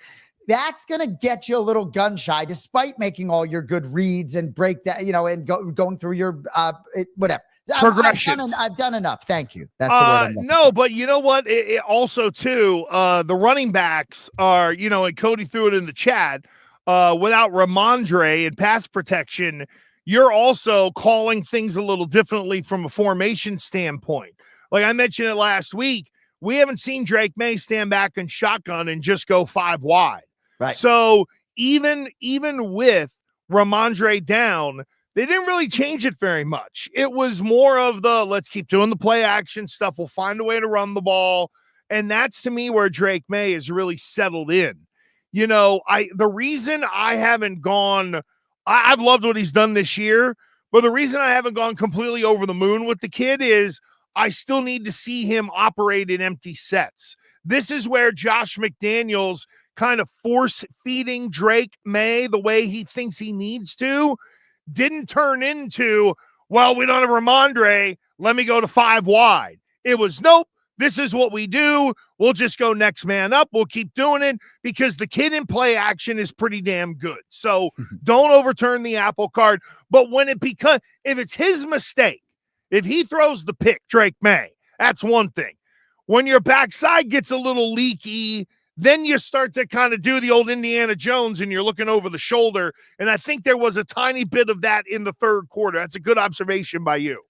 That's going to get you a little gun shy, despite making all your good reads and breakdown, and going through your whatever. Progressions. I've done enough. Thank you. That's the word. No, but you know what? It also, too, the running backs are, and Cody threw it in the chat, without Ramondre and pass protection, you're also calling things a little differently from a formation standpoint. Like I mentioned it last week, we haven't seen Drake Maye stand back and shotgun and just go 5 wide. Right. So even with Ramondre down, they didn't really change it very much. It was more of the let's keep doing the play action stuff. We'll find a way to run the ball. And that's to me where Drake Maye is really settled in. The reason I haven't gone, I've loved what he's done this year, but the reason I haven't gone completely over the moon with the kid is I still need to see him operate in empty sets. This is where Josh McDaniels kind of force-feeding Drake Maye the way he thinks he needs to didn't turn into, well, we don't have Ramondre, let me go to 5 wide. It was, nope, this is what we do. We'll just go next man up. We'll keep doing it because the kid in play action is pretty damn good. So don't overturn the apple cart. But if it's his mistake, if he throws the pick, Drake Maye, that's one thing. When your backside gets a little leaky, then you start to kind of do the old Indiana Jones and you're looking over the shoulder. And I think there was a tiny bit of that in the third quarter. That's a good observation by you.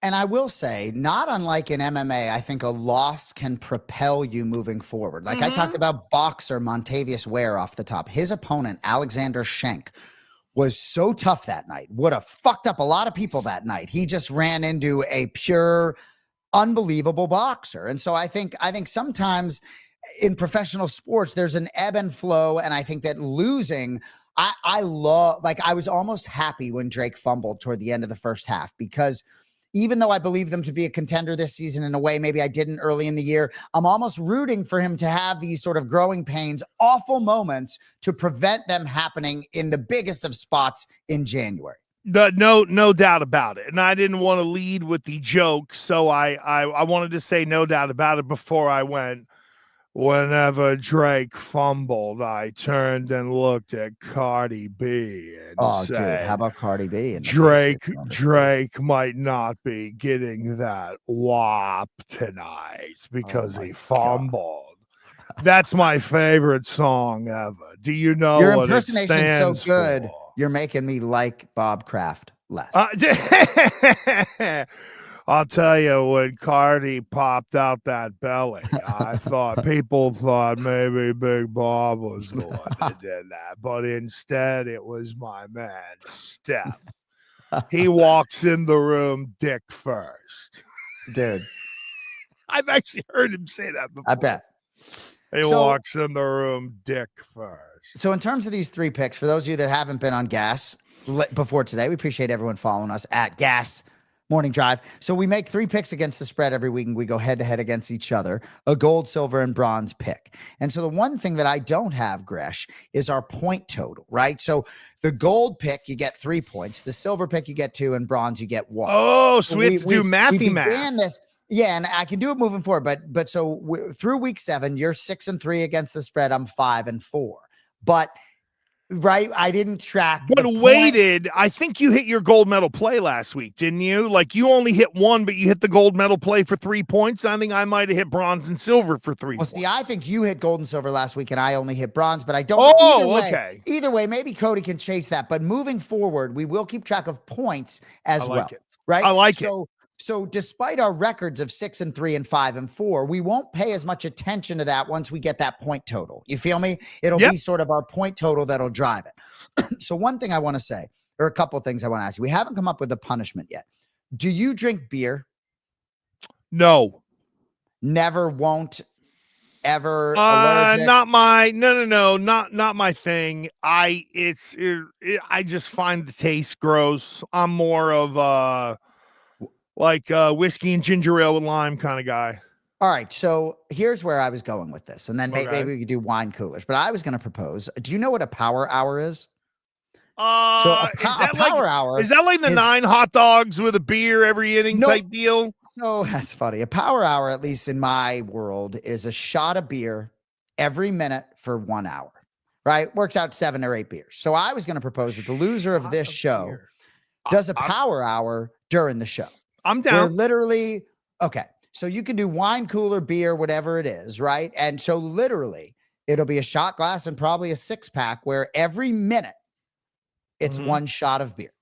And I will say, not unlike in MMA, I think a loss can propel you moving forward. Like I talked about boxer Montavious Ware off the top. His opponent, Alexander Schenk, was so tough that night. Would have fucked up a lot of people that night. He just ran into a pure, unbelievable boxer. And so I think sometimes in professional sports, there's an ebb and flow. And I think that losing, I was almost happy when Drake fumbled toward the end of the first half, because even though I believe them to be a contender this season in a way maybe I didn't early in the year, I'm almost rooting for him to have these sort of growing pains, awful moments to prevent them happening in the biggest of spots in January. No doubt about it. And I didn't want to lead with the joke, so I wanted to say no doubt about it before I went. Whenever Drake fumbled, I turned and looked at Cardi B and said, dude, how about Cardi B? Drake might not be getting that WAP tonight because he fumbled. God. That's my favorite song ever. Do you know your what impersonation it is so good? For? You're making me like Bob Kraft less. I'll tell you, when Cardi popped out that belly, people thought maybe Big Bob was the one that did that. But instead, it was my man, Steph. He walks in the room dick first. Dude. I've actually heard him say that before. I bet. He walks in the room dick first. So in terms of these 3 picks, for those of you that haven't been on Gas before today, we appreciate everyone following us at Gas Morning Drive. So we make 3 picks against the spread every week, and we go head to head against each other, a gold, silver, and bronze pick. And so the one thing that I don't have, Gresh, is our point total, right? So the gold pick, you get 3 points. The silver pick, you get 2, and bronze, you get 1. Oh, so we have to do mathy math. Began this. Yeah, and I can do it moving forward, but through week 7, you're 6-3 against the spread. I'm 5-4. But right, I didn't track. But waited, I think you hit your gold medal play last week, didn't you? Like you only hit 1, but you hit the gold medal play for 3 points. I think I might have hit bronze and silver for 3 points. See, I think you hit gold and silver last week, and I only hit bronze, but I don't. Okay. Either way, maybe Cody can chase that. But moving forward, we will keep track of points as well. Right? I like it. So despite our records of 6-3 and 5-4, we won't pay as much attention to that once we get that point total. You feel me? It'll be sort of our point total that'll drive it. So one thing I want to say, or a couple of things I want to ask you. We haven't come up with a punishment yet. Do you drink beer? No. Never, won't, ever, allergic? Not my, no, not my thing. I just find the taste gross. I'm more of like whiskey and ginger ale with lime kind of guy. All right, so here's where I was going with this, and then maybe we could do wine coolers. But I was going to propose. Do you know what a power hour is? So a power hour is that like the 9 hot dogs with a beer every inning type deal? So that's funny. A power hour, at least in my world, is a shot of beer every minute for 1 hour. Right, works out 7 or 8 beers. So I was going to propose that the loser of this show does a power hour during the show. I'm down. We're literally, okay. So you can do wine, cooler, beer, whatever it is, right? And so literally it'll be a shot glass and probably a 6-pack where every minute it's 1 shot of beer.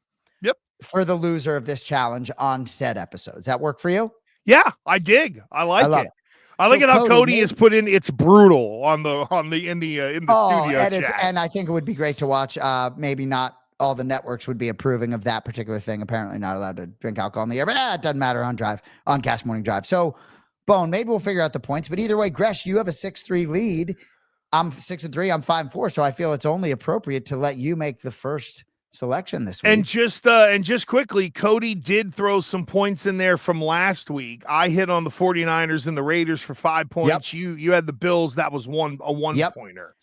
Yep. For the loser of this challenge on said episode. Does that work for you? Yeah, I dig. I like it. I like it how Cody has put in it's brutal in the studio chat. And I think it would be great to watch. Maybe not all the networks would be approving of that particular thing. Apparently not allowed to drink alcohol in the air, but it doesn't matter on Cast Morning Drive. So, Bone, maybe we'll figure out the points. But either way, Gresh, you have a 6-3 lead. I'm 6-3. I'm 5-4. So I feel it's only appropriate to let you make the first selection this week. And just quickly, Cody did throw some points in there from last week. I hit on the 49ers and the Raiders for 5 points. Yep. You had the Bills. That was a 1-pointer.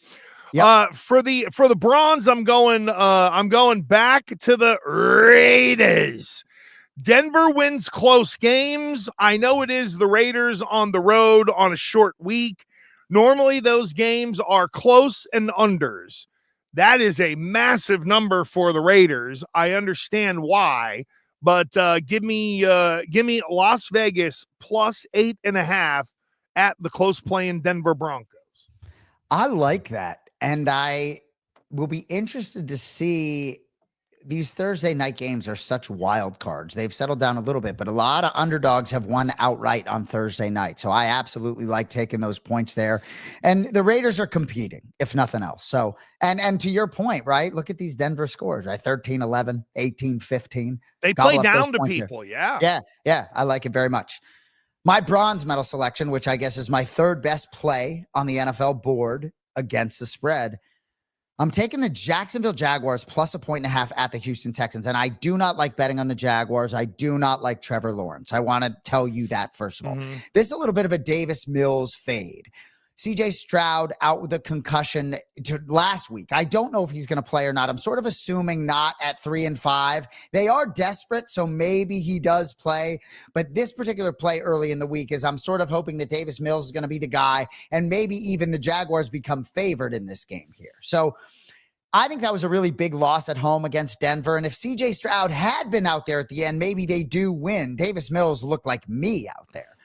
Yep. For the bronze, I'm going back to the Raiders. Denver wins close games. I know it is the Raiders on the road on a short week. Normally those games are close and unders. That is a massive number for the Raiders. I understand why, but give me Las Vegas plus 8.5 at the close playing Denver Broncos. I like that. And I will be interested to see. These Thursday night games are such wild cards. They've settled down a little bit, but a lot of underdogs have won outright on Thursday night. So I absolutely like taking those points there. And the Raiders are competing, if nothing else. So, and to your point, right? Look at these Denver scores, right? 13-11, 18-15. They play down to people. There. Yeah. I like it very much. My bronze medal selection, which I guess is my 3rd best play on the NFL board against the spread, I'm taking the Jacksonville Jaguars plus 1.5 at the Houston Texans. And I do not like betting on the Jaguars. I do not like Trevor Lawrence. I want to tell you that, first of all. This is a little bit of a Davis Mills fade. CJ Stroud out with a concussion last week. I don't know if he's going to play or not. I'm sort of assuming not at 3-5. They are desperate, so maybe he does play. But this particular play early in the week is I'm sort of hoping that Davis Mills is going to be the guy, and maybe even the Jaguars become favored in this game here. So I think that was a really big loss at home against Denver. And if CJ Stroud had been out there at the end, maybe they do win. Davis Mills looked like me out there.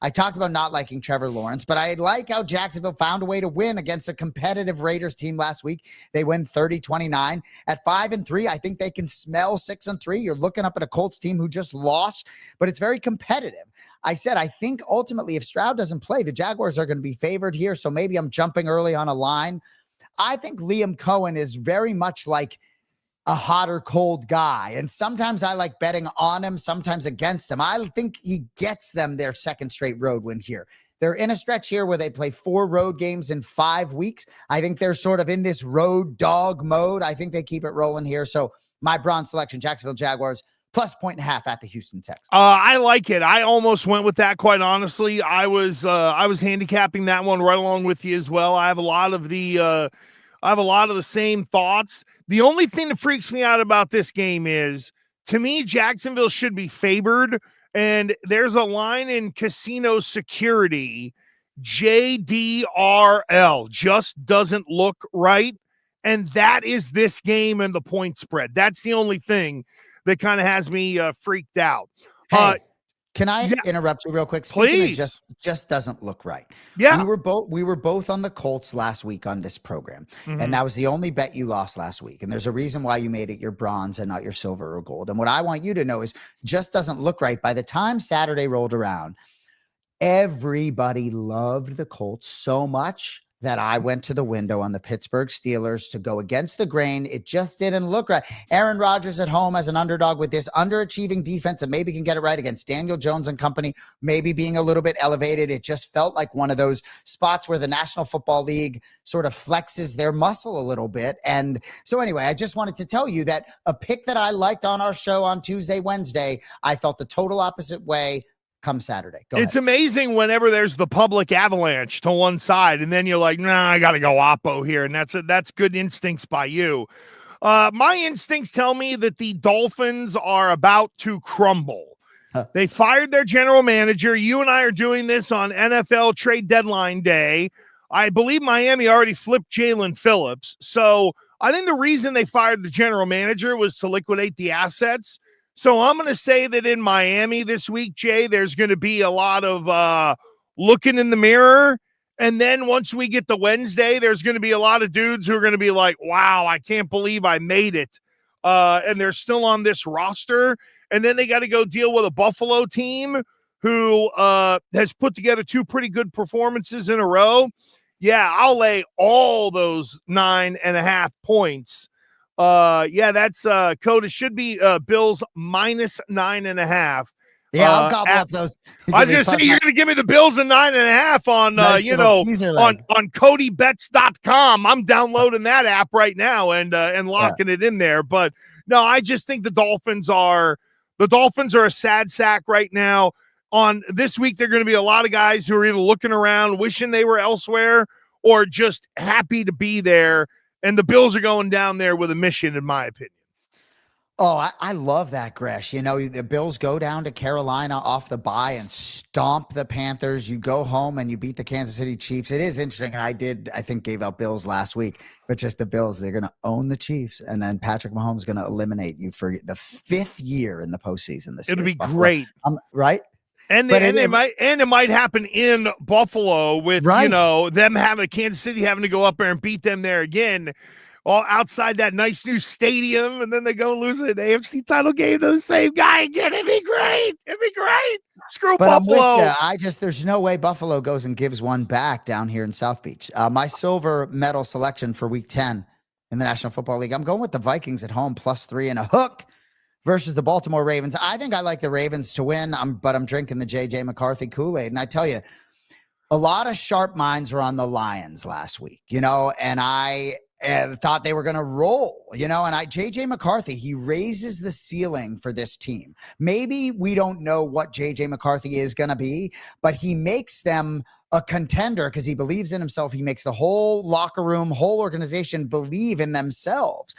I talked about not liking Trevor Lawrence, but I like how Jacksonville found a way to win against a competitive Raiders team last week. They win 30-29 at 5-3. I think they can smell 6-3. You're looking up at a Colts team who just lost, but it's very competitive. I said, I think ultimately if Stroud doesn't play, the Jaguars are going to be favored here. So maybe I'm jumping early on a line. I think Liam Cohen is very much like a hot or cold guy. And sometimes I like betting on him, sometimes against him. I think he gets them their 2nd straight road win here. They're in a stretch here where they play 4 road games in 5 weeks. I think they're sort of in this road dog mode. I think they keep it rolling here. So my bronze selection, Jacksonville Jaguars, plus 1.5 at the Houston Texans. I like it. I almost went with that, quite honestly. I was handicapping that one right along with you as well. I have a lot of the same thoughts. The only thing that freaks me out about this game is, to me, Jacksonville should be favored, and there's a line in Casino Security, JDRL, just doesn't look right, and that is this game and the point spread. That's the only thing that kind of has me freaked out. Hey, can I interrupt you real quick? Speaking Please. of just doesn't look right. Yeah. We were both on the Colts last week on this program. Mm-hmm. And that was the only bet you lost last week. And there's a reason why you made it your bronze and not your silver or gold. And what I want you to know is just doesn't look right. By the time Saturday rolled around, everybody loved the Colts so much that I went to the window on the Pittsburgh Steelers to go against the grain. It just didn't look right. Aaron Rodgers at home as an underdog with this underachieving defense that maybe can get it right against Daniel Jones and company, maybe being a little bit elevated. It just felt like one of those spots where the National Football League sort of flexes their muscle a little bit. And so anyway, I just wanted to tell you that a pick that I liked on our show on Tuesday, Wednesday, I felt the total opposite way come Saturday. It's amazing whenever there's the public avalanche to one side, and then you're like, nah, I got to go Oppo here. And that's good instincts by you. My instincts tell me that the Dolphins are about to crumble. They fired their general manager. You and I are doing this on NFL trade deadline day. I believe Miami already flipped Jalen Phillips. So I think the reason they fired the general manager was to liquidate the assets. So I'm going to say that in Miami this week, Jay, there's going to be a lot of looking in the mirror. And then once we get to Wednesday, there's going to be a lot of dudes who are going to be like, wow, I can't believe I made it. And they're still on this roster. And then they got to go deal with a Buffalo team who has put together 2 pretty good performances in a row. Yeah, I'll lay all those 9.5 points. That's code. It should be Bills minus 9.5. Yeah, I'll gobble up those. I was just saying, you're going to give me the Bills and 9.5 on, nice on CodyBets.com. I'm downloading that app right now and locking it in there. But no, I just think the Dolphins are a sad sack right now. On this week, there are going to be a lot of guys who are either looking around, wishing they were elsewhere, or just happy to be there. And the Bills are going down there with a mission, in my opinion. Oh, I love that, Gresh. You know, the Bills go down to Carolina off the bye and stomp the Panthers. You go home and you beat the Kansas City Chiefs. It is interesting. And I think, gave out Bills last week, but just the Bills, they're going to own the Chiefs. And then Patrick Mahomes is going to eliminate you for the 5th year in the postseason this year. It'll be great. Right? And it might happen in Buffalo with them having Kansas City having to go up there and beat them there again, all outside that nice new stadium, and then they go lose an AFC title game to the same guy again. It'd be great. Screw Buffalo. There's no way Buffalo goes and gives one back down here in South Beach. My silver medal selection for Week 10 in the National Football League, I'm going with the Vikings at home +3 and a hook versus the Baltimore Ravens. I think I like the Ravens to win, but I'm drinking the J.J. McCarthy Kool-Aid. And I tell you, a lot of sharp minds were on the Lions last week, and I thought they were going to roll, and J.J. McCarthy, he raises the ceiling for this team. Maybe we don't know what J.J. McCarthy is going to be, but he makes them a contender because he believes in himself. He makes the whole locker room, whole organization believe in themselves.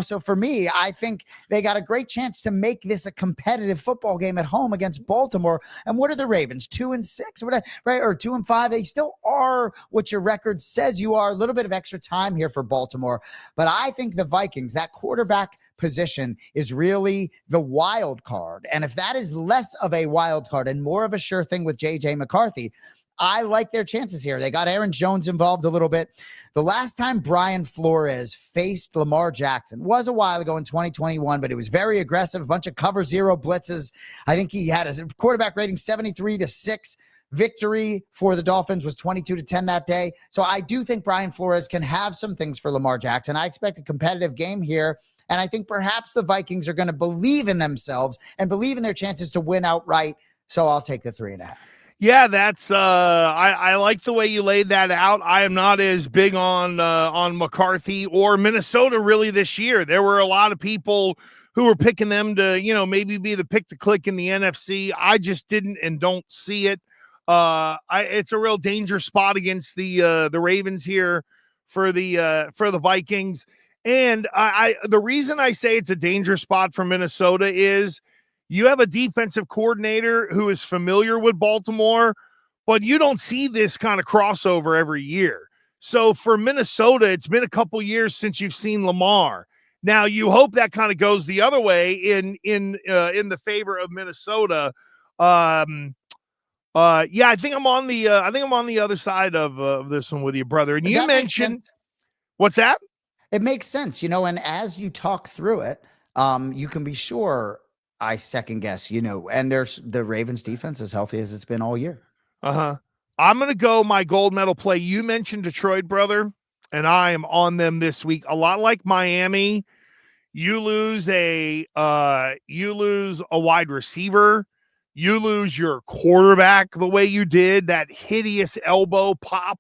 So for me, I think they got a great chance to make this a competitive football game at home against Baltimore. And what are the Ravens? 2-6, right? Or 2-5. They still are what your record says you are. A little bit of extra time here for Baltimore. But I think the Vikings, that quarterback position is really the wild card. And if that is less of a wild card and more of a sure thing with J.J. McCarthy, I like their chances here. They got Aaron Jones involved a little bit. The last time Brian Flores faced Lamar Jackson was a while ago in 2021, but it was very aggressive, a bunch of cover 0 blitzes. I think he had a quarterback rating 73-6. Victory for the Dolphins was 22-10 that day. So I do think Brian Flores can have some things for Lamar Jackson. I expect a competitive game here. And I think perhaps the Vikings are going to believe in themselves and believe in their chances to win outright. So I'll take the 3.5. Yeah, that's I like the way you laid that out. I am not as big on McCarthy or Minnesota really this year. There were a lot of people who were picking them to, maybe be the pick to click in the NFC. I just didn't and don't see it. It's a real danger spot against the Ravens here for the Vikings. And the reason I say it's a danger spot for Minnesota is you have a defensive coordinator who is familiar with Baltimore, but you don't see this kind of crossover every year. So for Minnesota, it's been a couple years since you've seen Lamar. Now you hope that kind of goes the other way in the favor of Minnesota. I think I'm on the other side of this one with you, brother. And you That makes mentioned sense. what's that? It makes sense, and as you talk through it, you can be sure I second guess, and there's the Ravens defense as healthy as it's been all year. Uh-huh. I'm going to go my gold medal play. You mentioned Detroit, brother, and I am on them this week. A lot like Miami, you lose a wide receiver, you lose your quarterback the way you did, that hideous elbow pop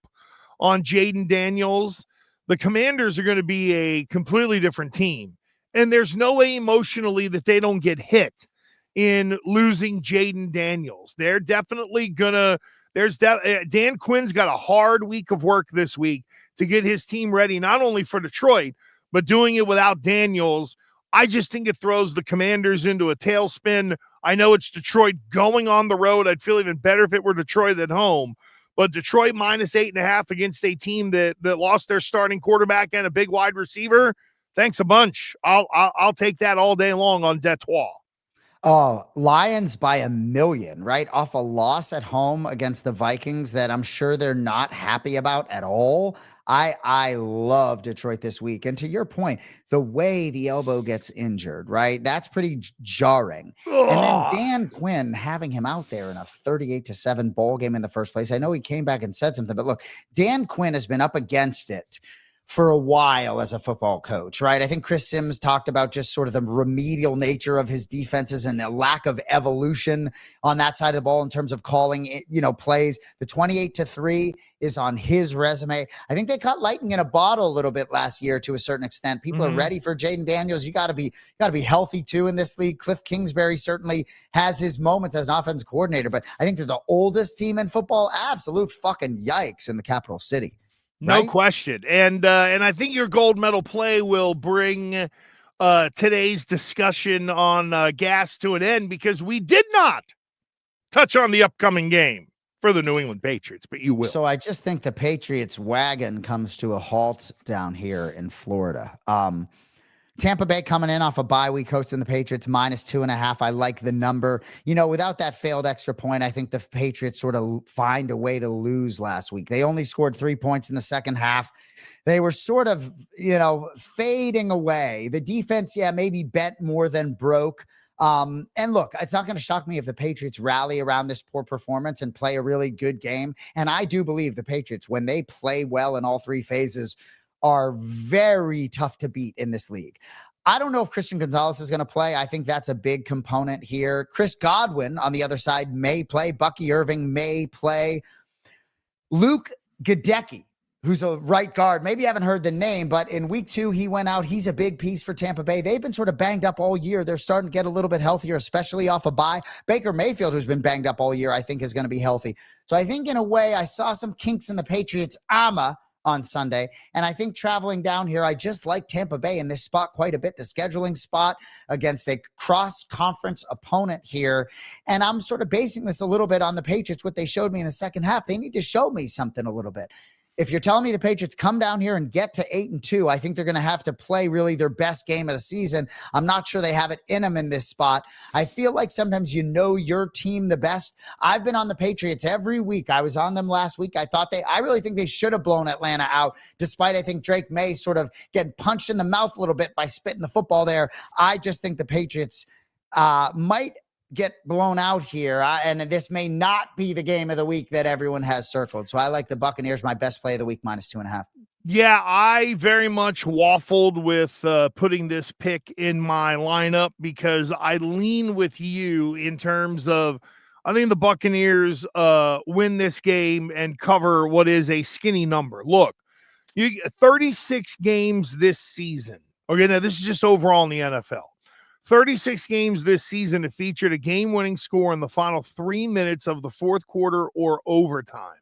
on Jaden Daniels. The Commanders are going to be a completely different team. And there's no way emotionally that they don't get hit in losing Jaden Daniels. They're definitely gonna. Dan Quinn's got a hard week of work this week to get his team ready, not only for Detroit, but doing it without Daniels. I just think it throws the Commanders into a tailspin. I know it's Detroit going on the road. I'd feel even better if it were Detroit at home. But Detroit -8.5 against a team that lost their starting quarterback and a big wide receiver. Thanks a bunch. I'll take that all day long on Detroit. Oh, Lions by 1 million, right? Off a loss at home against the Vikings that I'm sure they're not happy about at all. I love Detroit this week. And to your point, the way the elbow gets injured, right? That's pretty jarring. And then Dan Quinn having him out there in a 38-7 ball game in the first place. I know he came back and said something, but look, Dan Quinn has been up against it for a while as a football coach, right? I think Chris Sims talked about just sort of the remedial nature of his defenses and a lack of evolution on that side of the ball in terms of calling, plays. The 28-3 is on his resume. I think they caught lightning in a bottle a little bit last year to a certain extent. People are ready for Jaden Daniels. You got to be healthy too in this league. Cliff Kingsbury certainly has his moments as an offensive coordinator, but I think they're the oldest team in football. Absolute fucking yikes in the capital city. No Right? question. And I think your gold medal play will bring today's discussion on gas to an end, because we did not touch on the upcoming game for the New England Patriots, but you will. So I just think the Patriots wagon comes to a halt down here in Florida. Tampa Bay coming in off a bye week, hosting the Patriots -2.5. I like the number. Without that failed extra point, I think the Patriots sort of find a way to lose last week. They only scored 3 points in the second half. They were sort of, fading away. The defense, maybe bent more than broke. And look, it's not going to shock me if the Patriots rally around this poor performance and play a really good game. And I do believe the Patriots, when they play well in all three phases, are very tough to beat in this league. I don't know if Christian Gonzalez is going to play. I think that's a big component here. Chris Godwin on the other side may play. Bucky Irving may play. Luke Gadecki, who's a right guard. Maybe you haven't heard the name, but in week 2, he went out. He's a big piece for Tampa Bay. They've been sort of banged up all year. They're starting to get a little bit healthier, especially off a bye. Baker Mayfield, who's been banged up all year, I think is going to be healthy. So I think in a way, I saw some kinks in the Patriots' armor on Sunday. And I think traveling down here, I just like Tampa Bay in this spot quite a bit. The scheduling spot against a cross-conference opponent here. And I'm sort of basing this a little bit on the Patriots, what they showed me in the second half. They need to show me something a little bit. If you're telling me the Patriots come down here and get to 8-2, I think they're going to have to play really their best game of the season. I'm not sure they have it in them in this spot. I feel like sometimes your team the best. I've been on the Patriots every week. I was on them last week. I really think they should have blown Atlanta out, despite I think Drake Maye sort of getting punched in the mouth a little bit by spitting the football there. I just think the Patriots might get blown out here, and this may not be the game of the week that everyone has circled. So I like the Buccaneers, my best play of the week, -2.5. Yeah, I very much waffled with putting this pick in my lineup because I lean with you in terms of I think the Buccaneers win this game and cover what is a skinny number. Look, you 36 games this season. Okay, now this is just overall in the NFL. 36 games this season have featured a game-winning score in the final 3 minutes of the fourth quarter or overtime,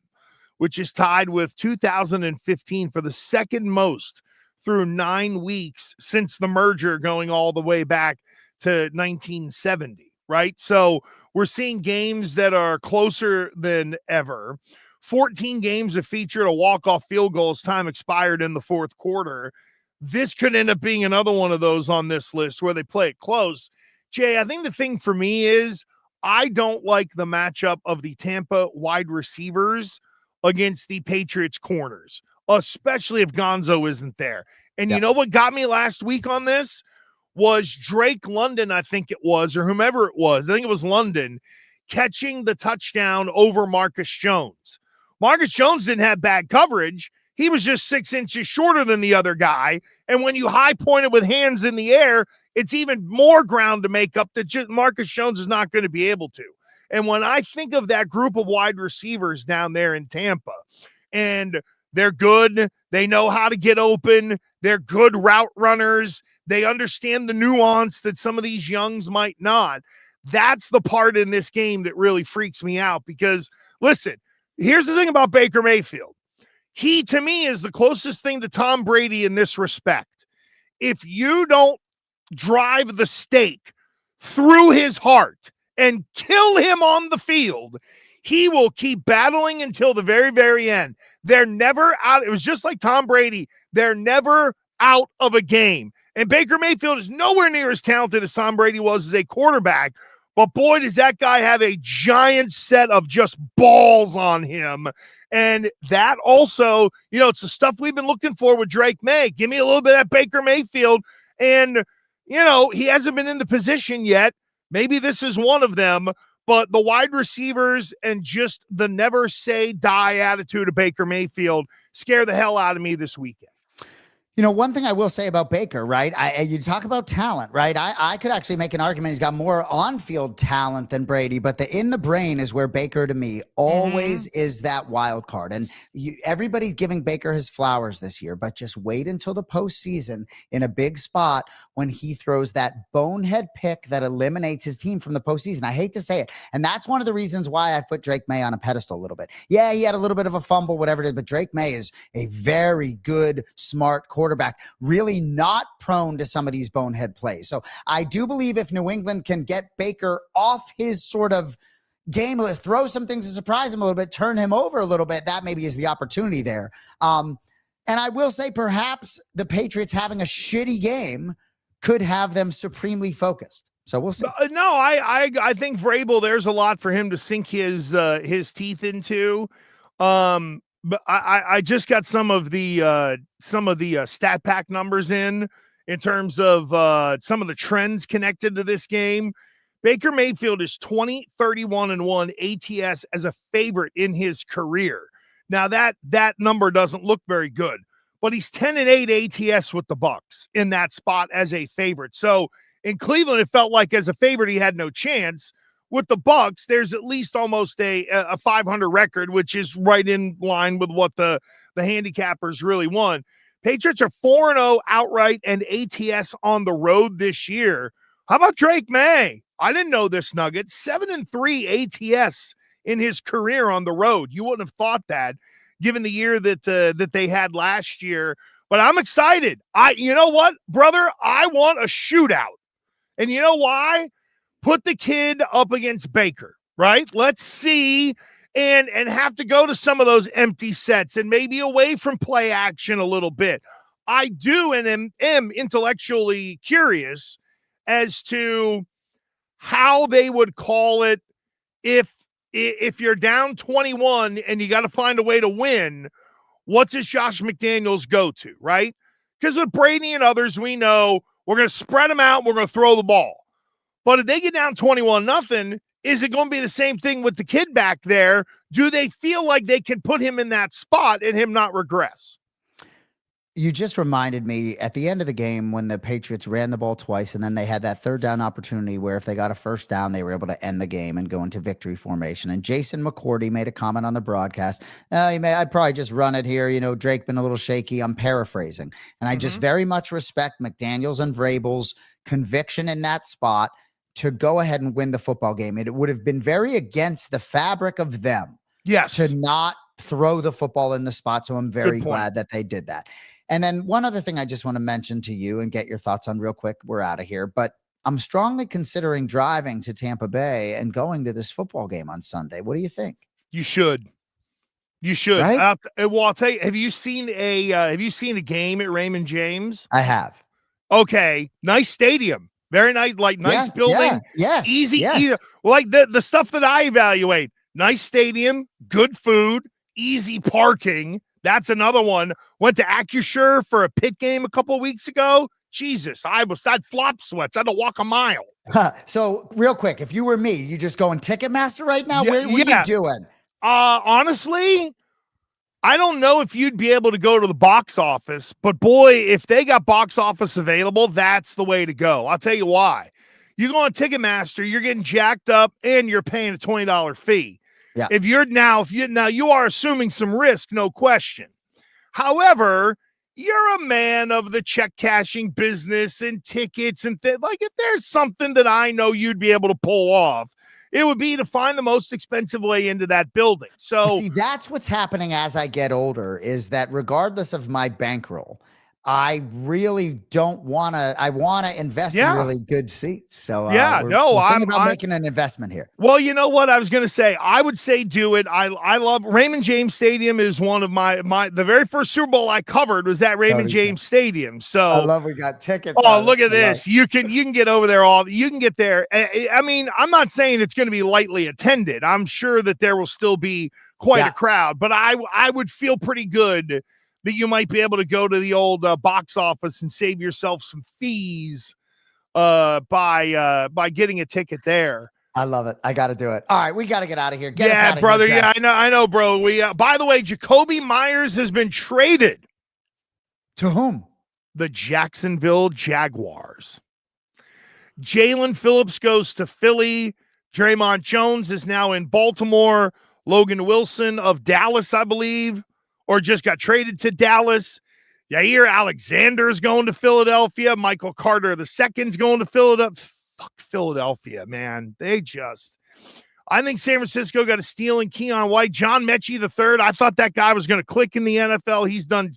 which is tied with 2015 for the second most through 9 weeks since the merger, going all the way back to 1970, right? So we're seeing games that are closer than ever. 14 games have featured a walk-off field goal as time expired in the fourth quarter. This could end up being another one of those on this list where they play it close. Jay, I think the thing for me is I don't like the matchup of the Tampa wide receivers against the Patriots corners, especially if Gonzo isn't there. And You know what got me last week on this was Drake London, I think it was, or whomever it was. I think it was London, catching the touchdown over Marcus Jones. Marcus Jones didn't have bad coverage. He was just 6 inches shorter than the other guy. And when you high point it with hands in the air, it's even more ground to make up that just Marcus Jones is not going to be able to. And when I think of that group of wide receivers down there in Tampa, and they're good, they know how to get open, they're good route runners, they understand the nuance that some of these youngs might not. That's the part in this game that really freaks me out because, listen, here's the thing about Baker Mayfield. He, to me, is the closest thing to Tom Brady in this respect. If you don't drive the stake through his heart and kill him on the field, he will keep battling until the very, very end. They're never out. It was just like Tom Brady. They're never out of a game. And Baker Mayfield is nowhere near as talented as Tom Brady was as a quarterback. But boy, does that guy have a giant set of just balls on him. And that also, it's the stuff we've been looking for with Drake Maye. Give me a little bit of that Baker Mayfield. And, he hasn't been in the position yet. Maybe this is one of them. But the wide receivers and just the never say die attitude of Baker Mayfield scare the hell out of me this weekend. One thing I will say about Baker, right? You talk about talent, right? I could actually make an argument he's got more on-field talent than Brady, but in the brain is where Baker, to me, always is that wild card. And everybody's giving Baker his flowers this year, but just wait until the postseason in a big spot when he throws that bonehead pick that eliminates his team from the postseason. I hate to say it. And that's one of the reasons why I've put Drake Maye on a pedestal a little bit. Yeah, he had a little bit of a fumble, whatever it is, but Drake Maye is a very good, smart quarterback, really not prone to some of these bonehead plays. So I do believe if New England can get Baker off his sort of game, throw some things to surprise him a little bit, turn him over a little bit, that maybe is the opportunity there. And I will say perhaps the Patriots having a shitty game could have them supremely focused. So we'll see. No, I think Vrabel, there's a lot for him to sink his teeth into. But I just got some of the stat pack numbers in terms of some of the trends connected to this game. Baker Mayfield is 20-31-1 ATS as a favorite in his career. Now that number doesn't look very good, but he's 10-8 ATS with the Bucs in that spot as a favorite. So in Cleveland, it felt like as a favorite he had no chance. With the Bucs, there's at least almost a 500 record, which is right in line with what the handicappers really won. Patriots are 4-0 outright and ATS on the road this year. How about Drake Maye? I didn't know this nugget. 7-3 ATS in his career on the road. You wouldn't have thought that, given the year that they had last year. But I'm excited. You know what, brother? I want a shootout. And you know why? Put the kid up against Baker, right? Let's see, and have to go to some of those empty sets and maybe away from play action a little bit. I do and am intellectually curious as to how they would call it if you're down 21 and you got to find a way to win. What does Josh McDaniels go to, right? Because with Brady and others, we know we're going to spread them out, we're going to throw the ball. But if they get down 21-0, is it going to be the same thing with the kid back there? Do they feel like they can put him in that spot and him not regress? You just reminded me at the end of the game when the Patriots ran the ball twice and then they had that third down opportunity where if they got a first down, they were able to end the game and go into victory formation. And Jason McCourty made a comment on the broadcast. I'd probably just run it here. Drake been a little shaky. I'm paraphrasing. And I just very much respect McDaniels and Vrabel's conviction in that spot to go ahead and win the football game. It would have been very against the fabric of them to not throw the football in the spot. So I'm very glad that they did that. And then one other thing I just want to mention to you and get your thoughts on real quick. We're out of here, but I'm strongly considering driving to Tampa Bay and going to this football game on Sunday. What do you think? You should. You should. Right? Well, I'll tell you, have you seen a game at Raymond James? I have. Okay. Nice stadium. Very nice, nice building. Yeah, yes. Easy. Yes. Easy. Like the stuff that I evaluate. Nice stadium, good food, easy parking. That's another one. Went to Acusure for a pit game a couple of weeks ago. Jesus, I had flop sweats. I had to walk a mile. So real quick, if you were me, you just going Ticketmaster right now? What are you doing? Honestly, I don't know if you'd be able to go to the box office, but boy, if they got box office available, that's the way to go. I'll tell you why. You go on Ticketmaster, you're getting jacked up and you're paying a $20 fee. Yeah. If you are assuming some risk, no question. However, you're a man of the check cashing business and tickets and if there's something that I know you'd be able to pull off, it would be to find the most expensive way into that building. So see, that's what's happening as I get older is that regardless of my bankroll, I really don't want to. I want to invest in really good seats. So I'm thinking about making an investment here. Well, you know what I was going to say. I would say do it. I love Raymond James Stadium. Is one of my the very first Super Bowl I covered was at Raymond James Stadium. So I love we got tickets. Oh, look at this! You can get over there. You can get there. I mean, I'm not saying it's going to be lightly attended. I'm sure that there will still be quite a crowd, but I would feel pretty good that you might be able to go to the old box office and save yourself some fees by getting a ticket there. I love it. I got to do it. All right, we got to get out of here. Get us out of brother. Here, I know, bro. We by the way, Jacoby Myers has been traded. To whom? The Jacksonville Jaguars. Jalen Phillips goes to Philly. Draymond Jones is now in Baltimore. Logan Wilson of Dallas, I believe, or just got traded to Dallas. Yair Alexander's going to Philadelphia. Michael Carter II's going to Philadelphia. Fuck Philadelphia, man. I think San Francisco got a steal in Keon White. John Mechie III. I thought that guy was going to click in the NFL. He's done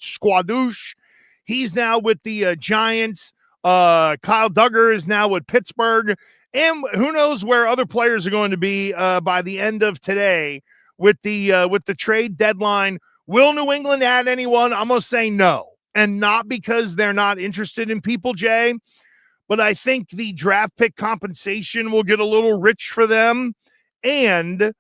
squadouche. He's now with the Giants. Kyle Duggar is now with Pittsburgh. And who knows where other players are going to be by the end of today with the trade deadline. Will New England add anyone? I'm going to say no. And not because they're not interested in people, Jay, but I think the draft pick compensation will get a little rich for them. And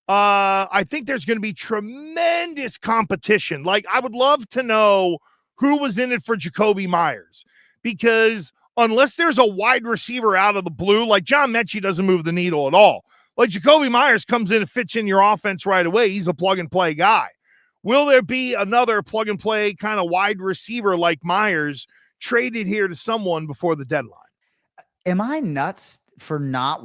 I think there's going to be tremendous competition. Like, I would love to know who was in it for Jacoby Myers, because unless there's a wide receiver out of the blue, like John Mechie doesn't move the needle at all. Like Jacoby Myers comes in and fits in your offense right away. He's a plug-and-play guy. Will there be another plug-and-play kind of wide receiver like Myers traded here to someone before the deadline? Am I nuts for not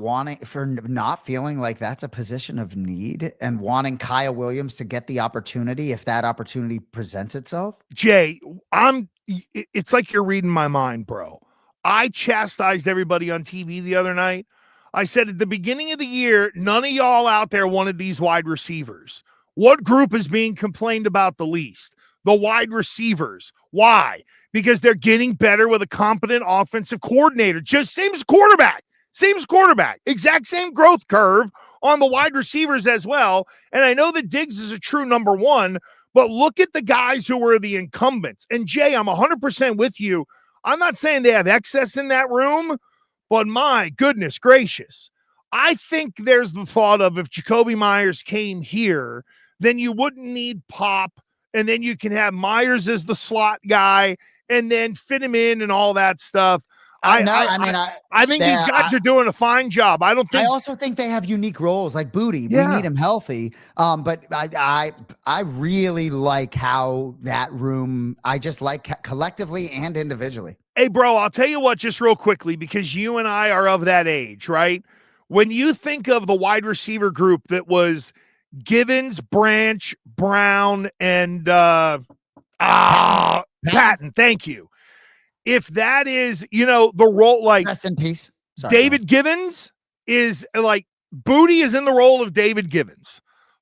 feeling like that's a position of need and wanting Kyle Williams to get the opportunity if that opportunity presents itself? Jay, it's like you're reading my mind, bro. I chastised everybody on TV the other night. I said at the beginning of the year, none of y'all out there wanted these wide receivers. What group is being complained about the least? The wide receivers. Why? Because they're getting better with a competent offensive coordinator. Just same as quarterback. Exact same growth curve on the wide receivers as well. And I know that Diggs is a true number one, but look at the guys who were the incumbents. And Jay, I'm 100% with you. I'm not saying they have excess in that room, but my goodness gracious, I think there's the thought of if Jacoby Myers came here, then you wouldn't need Pop, and then you can have Myers as the slot guy and then fit him in and all that stuff. I think these guys are doing a fine job. I also think they have unique roles, like Booty. We need him healthy. But I really like how that room. I just like collectively and individually. Hey, bro, I'll tell you what, just real quickly, because you and I are of that age, right? When you think of the wide receiver group that was Givens, Branch, Brown, and Patton, thank you. If that is, the role, like rest in peace. Sorry, David Givens is like Booty is in the role of David Givens.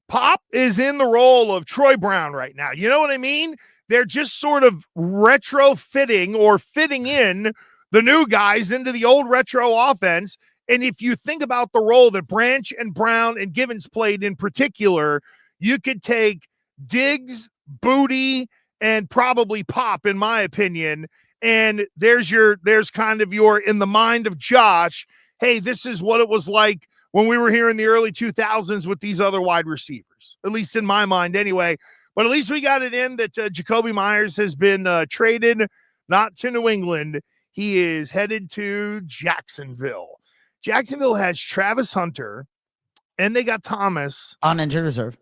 Pop is in the role of Troy Brown right now. You know what I mean? They're just sort of retrofitting or fitting in the new guys into the old retro offense. And if you think about the role that Branch and Brown and Givens played in particular, you could take Diggs, Booty, and probably Pop, in my opinion. And there's kind of your, in the mind of Josh, hey, this is what it was like when we were here in the early 2000s with these other wide receivers, at least in my mind anyway. But at least we got it in that Jakobi Meyers has been traded, not to New England. He is headed to Jacksonville. Jacksonville has Travis Hunter, and they got Thomas on injured reserve.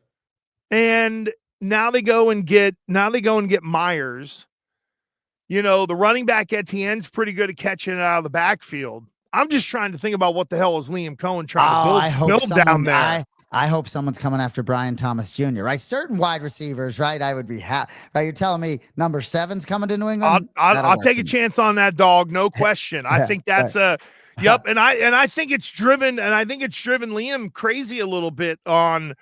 And now they go and get Myers. The running back Etienne's pretty good at catching it out of the backfield. I'm just trying to think about what the hell is Liam Cohen trying to build down there. I hope someone's coming after Brian Thomas Jr., right? Certain wide receivers, right? I would be happy. Right? You're telling me number 7's coming to New England? I'll take a chance on that, dog. No question. I think that's yep. And I think it's driven Liam crazy a little bit on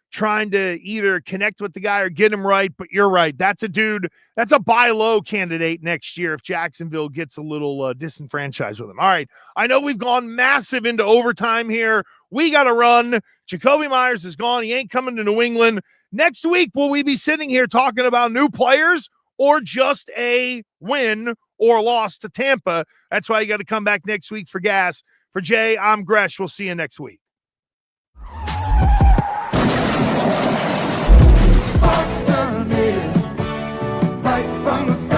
trying to either connect with the guy or get him right. But you're right. That's a buy low candidate next year if Jacksonville gets a little disenfranchised with him. All right. I know we've gone massive into overtime here. We got to run. Jakobi Meyers is gone. He ain't coming to New England. Next week, will we be sitting here talking about new players or just a win or loss to Tampa? That's why you got to come back next week for gas. For Jay, I'm Gresh. We'll see you next week. Right from the start.